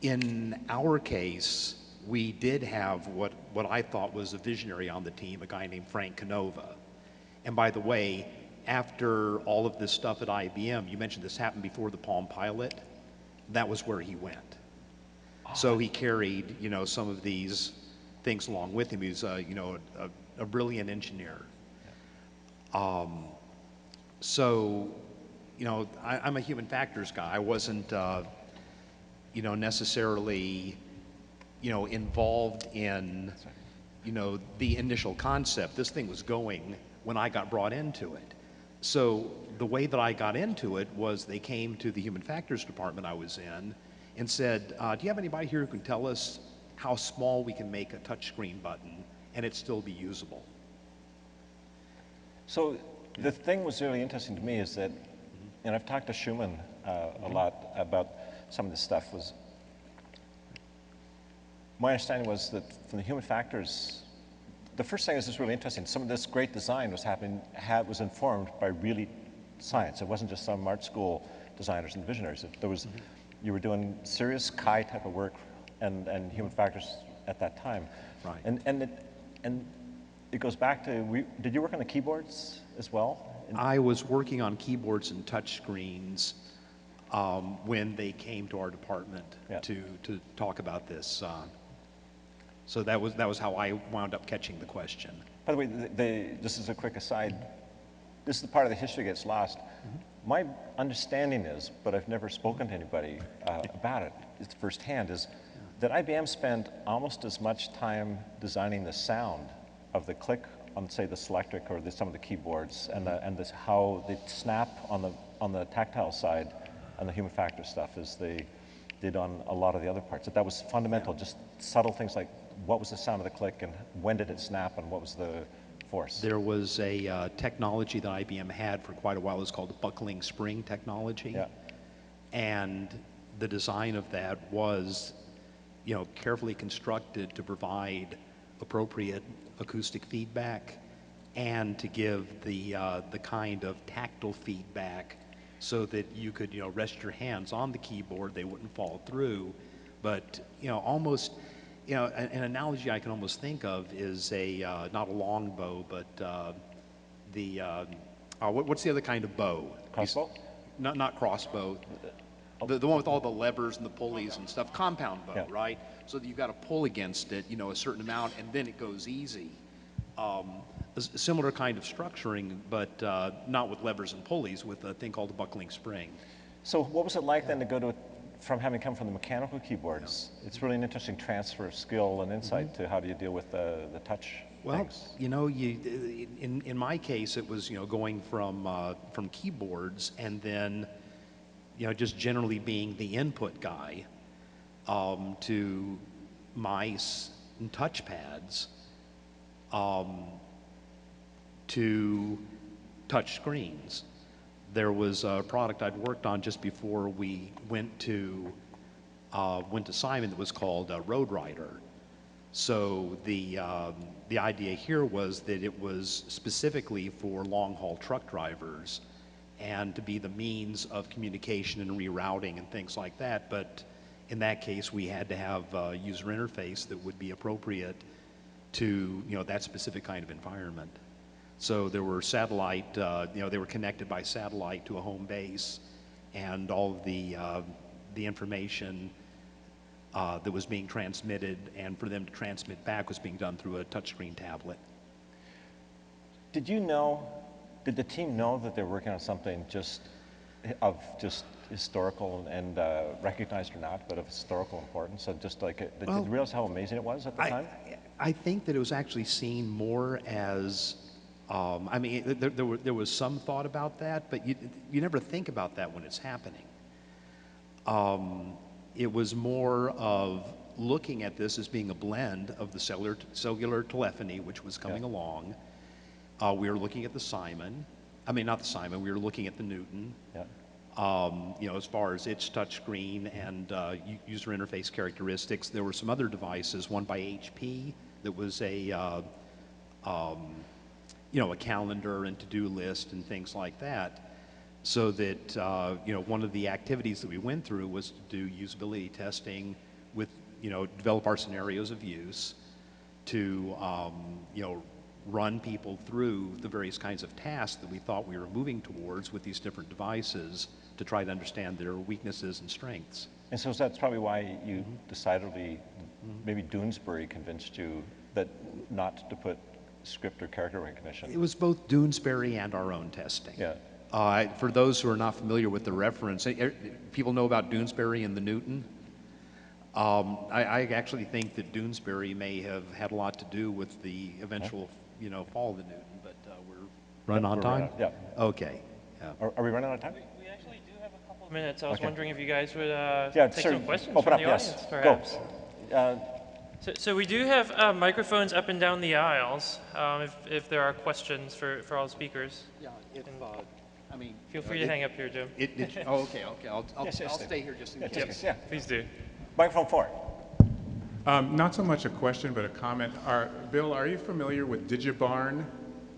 In our case, we did have what I thought was a visionary on the team, a guy named Frank Canova. And by the way, after all of this stuff at IBM, you mentioned this happened before the Palm Pilot, that was where he went. So he carried, you know, some of these things along with him. He was, you know, a brilliant engineer. So, you know, I'm a human factors guy. I wasn't, you know, necessarily, you know, involved in, you know, the initial concept. This thing was going when I got brought into it. So the way that I got into it was they came to the human factors department I was in and said, do you have anybody here who can tell us how small we can make a touchscreen button and it still be usable? So the thing was really interesting to me is that, and I've talked to Schumann a lot about some of this stuff, was my understanding was that from the human factors, the first thing is just really interesting. Some of this great design was informed by really science. It wasn't just some art school designers and visionaries. There was, you were doing serious Chi type of work and human factors at that time. Right. And it goes back to, did you work on the keyboards as well? I was working on keyboards and touch screens when they came to our department to talk about this. So that was how I wound up catching the question. By the way, just as a quick aside, this is the part of the history that gets lost. My understanding is, but I've never spoken to anybody about it, it's firsthand, is that IBM spent almost as much time designing the sound of the click on, say, the Selectric or some of the keyboards, and how they snap on the tactile side and the human factor stuff as they did on a lot of the other parts. That was fundamental, just subtle things like what was the sound of the click and when did it snap and what was the force. There was a technology that IBM had for quite a while. It was called the buckling spring technology. Yeah. And the design of that was, you know, carefully constructed to provide appropriate acoustic feedback and to give the kind of tactile feedback so that you could, you know, rest your hands on the keyboard, they wouldn't fall through. But, you know, almost, you know, an analogy I can almost think of is not a long bow, but what's the other kind of bow? Crossbow? Not crossbow. The one with all the levers and the pulleys and stuff, compound bow, Yeah. right? So that you've got to pull against it, you know, a certain amount, and then it goes easy. A similar kind of structuring, but not with levers and pulleys, with a thing called a buckling spring. So what was it like then to go to, from having come from the mechanical keyboards? It's really an interesting transfer of skill and insight to how do you deal with the touch things. You know, in my case, it was, you know, going from keyboards and then, you know, just generally being the input guy to mice and touchpads to touch screens. There was a product I'd worked on just before we went to Simon that was called Road Rider. So the idea here was that it was specifically for long-haul truck drivers and to be the means of communication and rerouting and things like that. But in that case, we had to have a user interface that would be appropriate to, you know, that specific kind of environment. So there were satellite, you know, they were connected by satellite to a home base, and all of the information that was being transmitted and for them to transmit back was being done through a touchscreen tablet. Did you know Did the team know that they're working on something just historical and recognized or not, but of historical importance? So just like, did you realize how amazing it was at the time? I think that it was actually seen more as, I mean, there was some thought about that, but you never think about that when it's happening. It was more of looking at this as being a blend of the cellular telephony, which was coming along. We were looking at the Simon. I mean, not the Simon. We were looking at the Newton. Yeah. You know, as far as its touchscreen and user interface characteristics. There were some other devices, one by HP that was a, you know, a calendar and to-do list and things like that. So that, you know, one of the activities that we went through was to do usability testing with, you know, develop our scenarios of use to, you know, run people through the various kinds of tasks that we thought we were moving towards with these different devices to try to understand their weaknesses and strengths. And so that's probably why you decidedly, maybe Doonesbury convinced you that not to put script or character recognition. It was both Doonesbury and our own testing. Yeah. For those who are not familiar with the reference, people know about Doonesbury and the Newton. I actually think that Doonesbury may have had a lot to do with the eventual, you know, fall of the Newton, but we're running on time? Yeah. Okay. Yeah. Are we running out of time? We actually do have a couple of minutes. I was wondering if you guys would take sure. some questions Open from up, the yes. audience, perhaps. Go. So we do have microphones up and down the aisles, if there are questions for all speakers. Yeah, if, I mean... Feel free to hang up here, Jim. okay. I'll stay here just in case. Yeah. Please do. Microphone 4. Not so much a question, but a comment. Bill, are you familiar with Digibarn?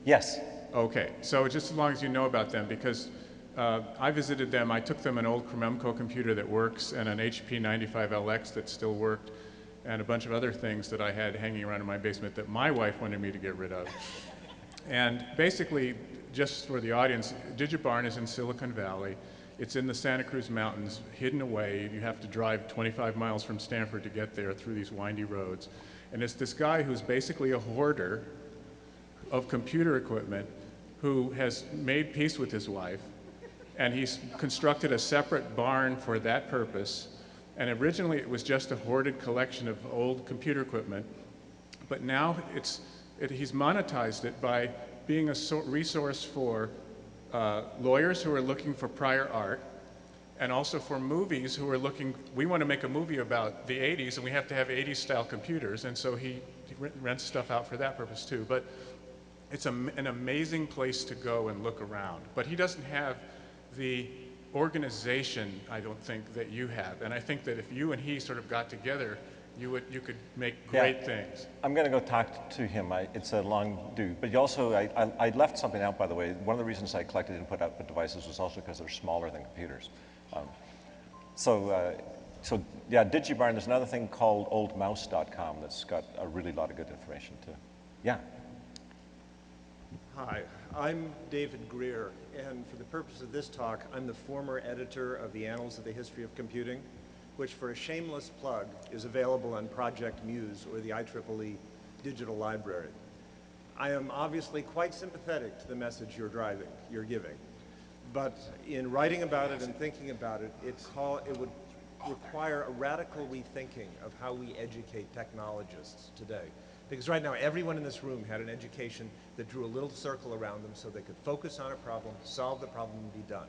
Yes. Okay, so just as long as you know about them, because I visited them, I took them an old Krememco computer that works and an HP 95LX that still worked, and a bunch of other things that I had hanging around in my basement that my wife wanted me to get rid of. And basically, just for the audience, Digibarn is in Silicon Valley. It's in the Santa Cruz Mountains, hidden away. You have to drive 25 miles from Stanford to get there through these windy roads. And it's this guy who's basically a hoarder of computer equipment who has made peace with his wife, and he's constructed a separate barn for that purpose. And originally it was just a hoarded collection of old computer equipment, but now he's monetized it by being a resource for lawyers who are looking for prior art, and also for movies who are looking, we want to make a movie about the 80s and we have to have 80s style computers, and so he rents stuff out for that purpose too. But it's an amazing place to go and look around. But he doesn't have the organization, I don't think, that you have. And I think that if you and he sort of got together, you could make great things. I'm going to go talk to him. It's a long do. But you also, I left something out, by the way. One of the reasons I collected input output devices was also because they're smaller than computers. So yeah, Digibarn, there's another thing called oldmouse.com that's got a really lot of good information too. Yeah. Hi, I'm David Greer, and for the purpose of this talk, I'm the former editor of the Annals of the History of Computing, which, for a shameless plug, is available on Project Muse or the IEEE Digital Library. I am obviously quite sympathetic to the message you're giving, but in writing about it and thinking about it, it would require a radical rethinking of how we educate technologists today. Because right now, everyone in this room had an education that drew a little circle around them so they could focus on a problem, solve the problem, and be done.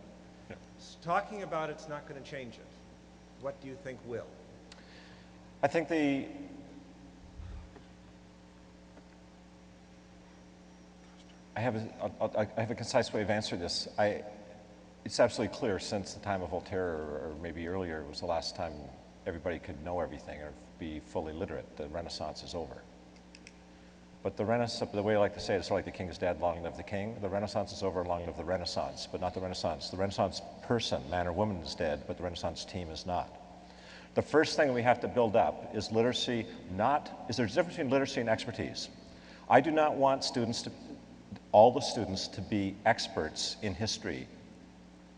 Yeah. Talking about it's not going to change it. What do you think will? I think I have a concise way of answering this. It's absolutely clear since the time of Voltaire, or maybe earlier, was the last time everybody could know everything or be fully literate. The Renaissance is over. But the Renaissance, the way I like to say it, it's sort of like the king's dead, long live the king. The Renaissance is over, long live the Renaissance, but not the Renaissance. The Renaissance person, man or woman, is dead, but the Renaissance team is not. The first thing we have to build up is literacy, is there's a difference between literacy and expertise. I do not want all the students to be experts in history,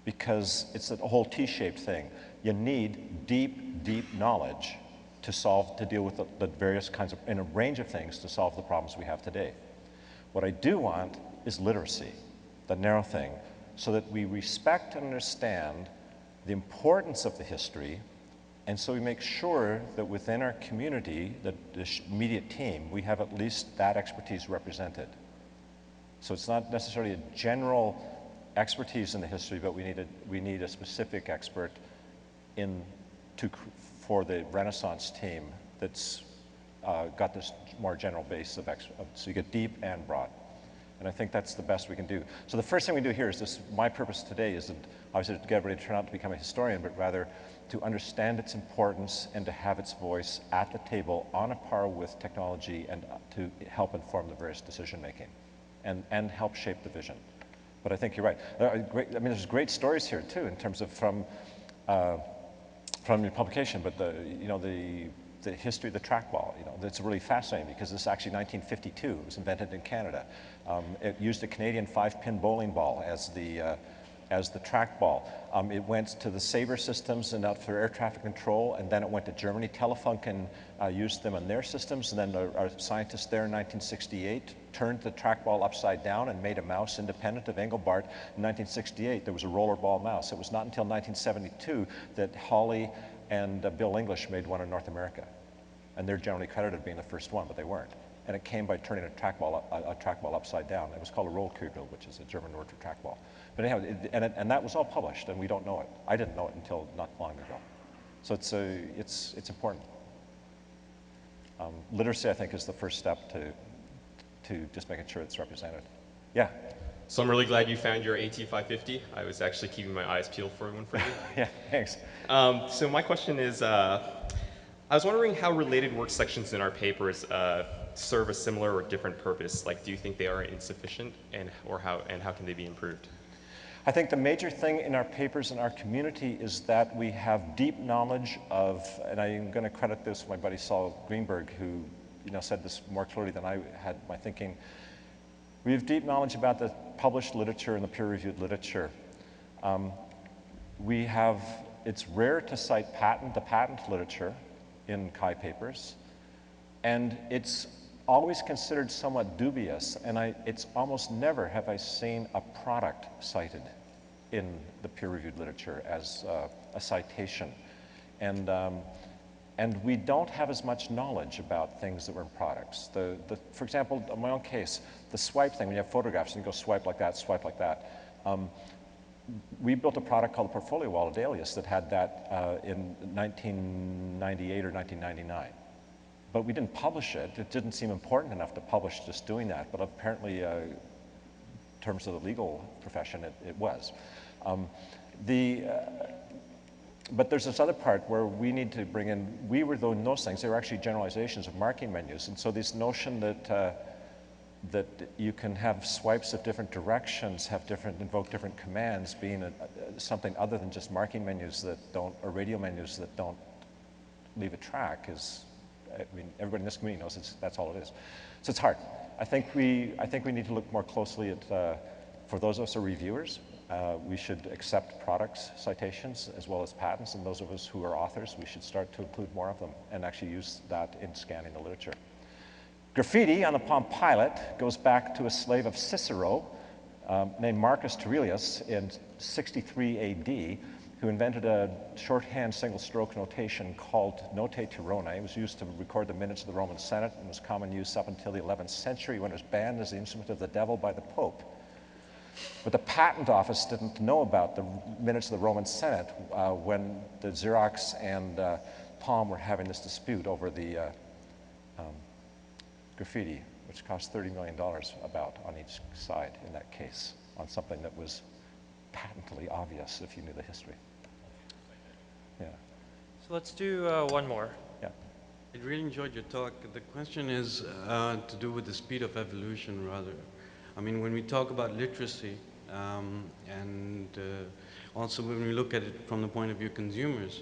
because it's a whole T-shaped thing. You need deep, deep knowledge to deal with the various kinds of, in a range of things to solve the problems we have today. What I do want is literacy. the narrow thing, so that we respect and understand the importance of the history, and so we make sure that within our community, the immediate team, we have at least that expertise represented. So it's not necessarily a general expertise in the history, but we need a specific expert for the Renaissance team that's got this more general base so you get deep and broad. And I think that's the best we can do. So the first thing we do here is this, my purpose today isn't obviously to get everybody to turn out to become a historian, but rather to understand its importance and to have its voice at the table on a par with technology and to help inform the various decision making and help shape the vision. But I think you're right. There's great stories here too in terms of from your publication, but the history of the trackball, that's really fascinating because this is actually 1952. It was invented in Canada. It used a Canadian 5-pin bowling ball as the trackball. It went to the Sabre systems and out for air traffic control, and then it went to Germany. Telefunken used them in their systems, and then our scientists there in 1968 turned the trackball upside down and made a mouse independent of Engelbart. In 1968, there was a rollerball mouse. It was not until 1972 that Hawley and Bill English made one in North America. And they're generally credited being the first one, but they weren't. And it came by turning a trackball upside down. It was called a Rollkugel, which is a German word for trackball. But anyhow, and that was all published, and we don't know it. I didn't know it until not long ago. So it's important. Literacy, I think, is the first step to just making sure it's represented. Yeah. So I'm really glad you found your AT550. I was actually keeping my eyes peeled for one for you. Yeah, thanks. So my question is, I was wondering how related work sections in our papers serve a similar or different purpose. Like, do you think they are insufficient, and how can they be improved? I think the major thing in our papers in our community is that we have deep knowledge of, and I'm going to credit this to my buddy Saul Greenberg, who said this more clearly than I had my thinking. We have deep knowledge about the published literature and the peer-reviewed literature. It's rare to cite the patent literature in CHI papers, and it's always considered somewhat dubious, and it's almost never have I seen a product cited in the peer-reviewed literature as a citation. And we don't have as much knowledge about things that were in products. For example, in my own case, the swipe thing, when you have photographs and you go swipe like that, we built a product called the Portfolio Wallet Alias that had that in 1998 or 1999. But we didn't publish it. It didn't seem important enough to publish just doing that, but apparently in terms of the legal profession, it was. But there's this other part where we need to bring in, we were doing those things, they were actually generalizations of marking menus. And so this notion that you can have swipes of different directions, invoke different commands being something other than just marking menus or radio menus that don't leave a track everybody in this community knows that's all it is. So it's hard. I think we need to look more closely at, for those of us who are reviewers, we should accept products citations as well as patents, and those of us who are authors, we should start to include more of them and actually use that in scanning the literature. Graffiti on the Palm Pilot goes back to a slave of Cicero named Marcus Turelius in 63 AD, who invented a shorthand single-stroke notation called Note Tirone. It was used to record the minutes of the Roman Senate and was common use up until the 11th century when it was banned as the instrument of the devil by the Pope. But the Patent Office didn't know about the minutes of the Roman Senate when the Xerox and Palm were having this dispute over the graffiti, which cost $30 million about on each side in that case, on something that was patently obvious if you knew the history. Yeah. So let's do one more. Yeah. I really enjoyed your talk. The question is to do with the speed of evolution, rather. I mean, when we talk about literacy, and also when we look at it from the point of view of consumers,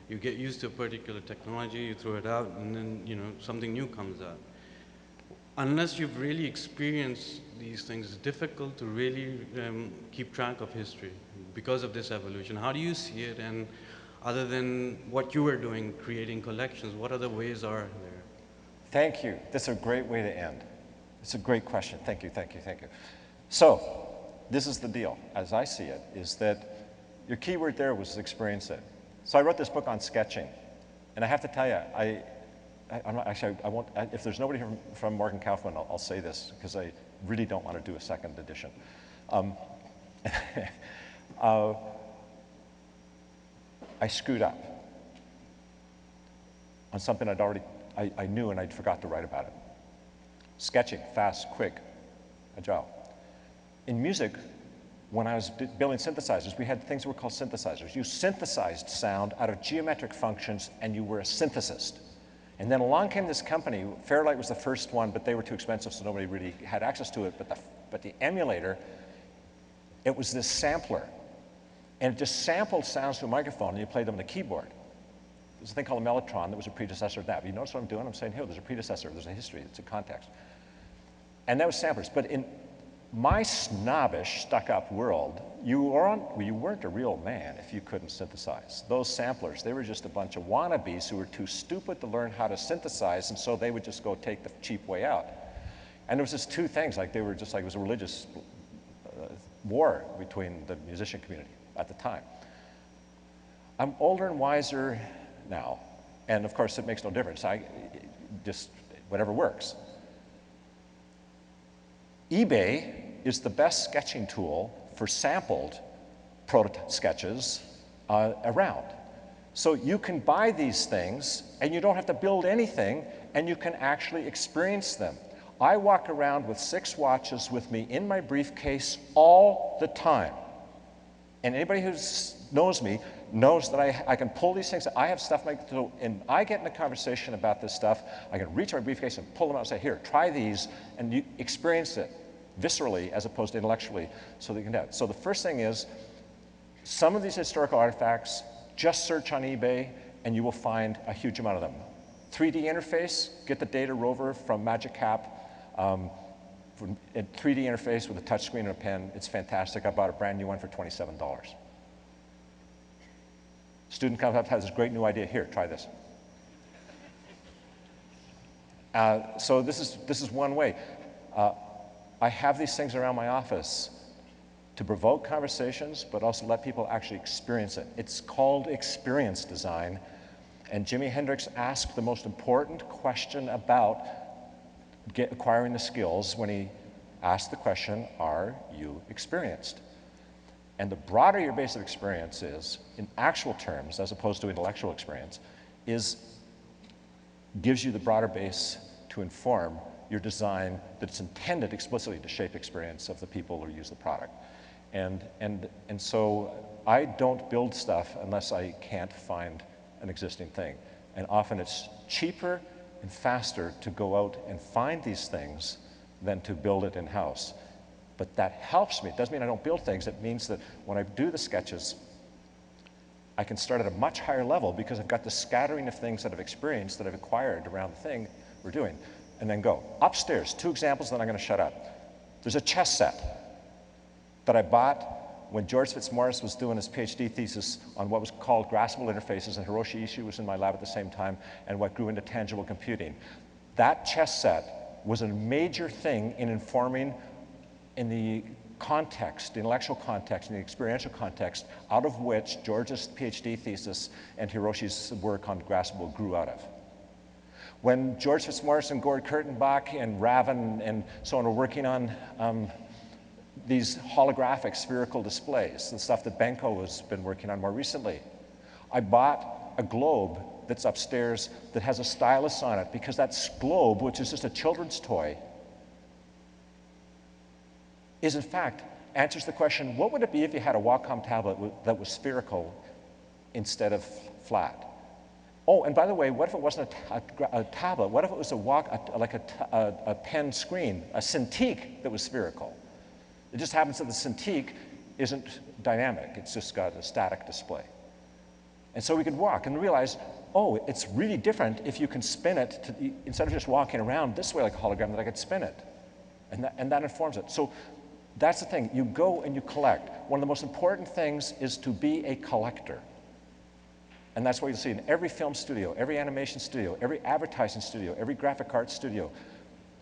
you get used to a particular technology, you throw it out, and then something new comes out. Unless you've really experienced these things, it's difficult to really keep track of history because of this evolution. How do you see it? And other than what you were doing, creating collections, what other ways are there? Thank you. That's a great way to end. It's a great question. Thank you, thank you, thank you. So, this is the deal, as I see it, is that your key word there was experience it. So I wrote this book on sketching, and I have to tell you, I'm not, actually, I won't, if there's nobody here from Morgan Kaufman, I'll say this, because I really don't want to do a second edition. I screwed up on something I knew and I'd forgot to write about it. Sketching, fast, quick, agile. In music, when I was building synthesizers, we had things that were called synthesizers. You synthesized sound out of geometric functions and you were a synthesist. And then along came this company. Fairlight was the first one, but they were too expensive, so nobody really had access to it. But the emulator, it was this sampler. And it just sampled sounds to a microphone, and you played them on a keyboard. There's a thing called a mellotron that was a predecessor of that. You notice what I'm doing? I'm saying, here, there's a predecessor, there's a history, it's a context. And that was samplers. But in my snobbish, stuck-up world, you weren't a real man if you couldn't synthesize. Those samplers, they were just a bunch of wannabes who were too stupid to learn how to synthesize, and so they would just go take the cheap way out. And there was just two things, like they were just like, it was a religious war between the musician community at the time. I'm older and wiser now, and of course it makes no difference. Just whatever works. eBay is the best sketching tool for sampled prototype sketches around. So you can buy these things and you don't have to build anything and you can actually experience them. I walk around with 6 watches with me in my briefcase all the time. And anybody who knows me knows that I can pull these things. I have stuff and I get in a conversation about this stuff. I can reach my briefcase and pull them out and say, here, try these, and you experience it viscerally as opposed to intellectually, so that you can do it. So the first thing is, some of these historical artifacts, just search on eBay and you will find a huge amount of them. 3D interface, get the data rover from Magic Cap. A 3D interface with a touch screen and a pen. It's fantastic. I bought a brand new one for $27. Student comes up, has this great new idea. Here, try this. So this is one way. I have these things around my office to provoke conversations, but also let people actually experience it. It's called experience design. And Jimi Hendrix asked the most important question about acquiring the skills when he asked the question, are you experienced? And the broader your base of experience is, in actual terms, as opposed to intellectual experience, gives you the broader base to inform your design that's intended explicitly to shape experience of the people who use the product. And so I don't build stuff unless I can't find an existing thing. And often it's cheaper and faster to go out and find these things than to build it in-house. But that helps me. It doesn't mean I don't build things. It means that when I do the sketches, I can start at a much higher level because I've got the scattering of things that I've experienced, that I've acquired around the thing we're doing, and then go. Upstairs, 2 examples, then I'm going to shut up. There's a chess set that I bought when George Fitzmaurice was doing his PhD thesis on what was called graspable interfaces, and Hiroshi Ishii was in my lab at the same time, and what grew into tangible computing. That chess set was a major thing in informing, in the context, the intellectual context, and the experiential context, out of which George's PhD thesis and Hiroshi's work on graspable grew out of. When George Fitzmaurice and Gord Kurtenbach and Ravin and so on were working on these holographic spherical displays, the stuff that Benko has been working on more recently, I bought a globe that's upstairs that has a stylus on it, because that globe, which is just a children's toy, is in fact answers the question, what would it be if you had a Wacom tablet that was spherical instead of flat? Oh, and by the way, what if it wasn't a tablet? What if it was a pen screen, a Cintiq that was spherical? It just happens that the Cintiq isn't dynamic. It's just got a static display. And so we could walk and realize, oh, it's really different if you can spin it, instead of just walking around this way like a hologram, that I could spin it. And that informs it. So that's the thing. You go and you collect. One of the most important things is to be a collector. And that's what you'll see in every film studio, every animation studio, every advertising studio, every graphic arts studio.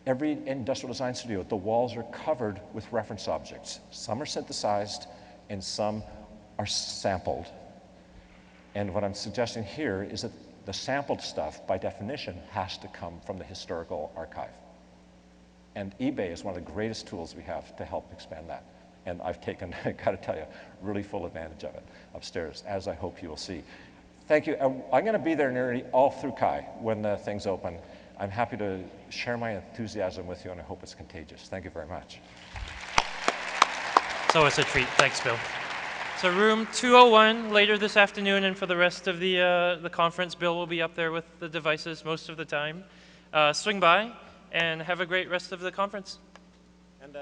every industrial design studio, the walls are covered with reference objects. Some are synthesized and some are sampled. And what I'm suggesting here is that the sampled stuff, by definition, has to come from the historical archive. And eBay is one of the greatest tools we have to help expand that. And I've taken, I gotta tell you, really full advantage of it upstairs, as I hope you will see. Thank you. I'm gonna be there nearly all through CHI when the things open. I'm happy to share my enthusiasm with you, and I hope it's contagious. Thank you very much. It's always a treat. Thanks, Bill. So room 201 later this afternoon, and for the rest of the conference, Bill will be up there with the devices most of the time. Swing by and have a great rest of the conference. And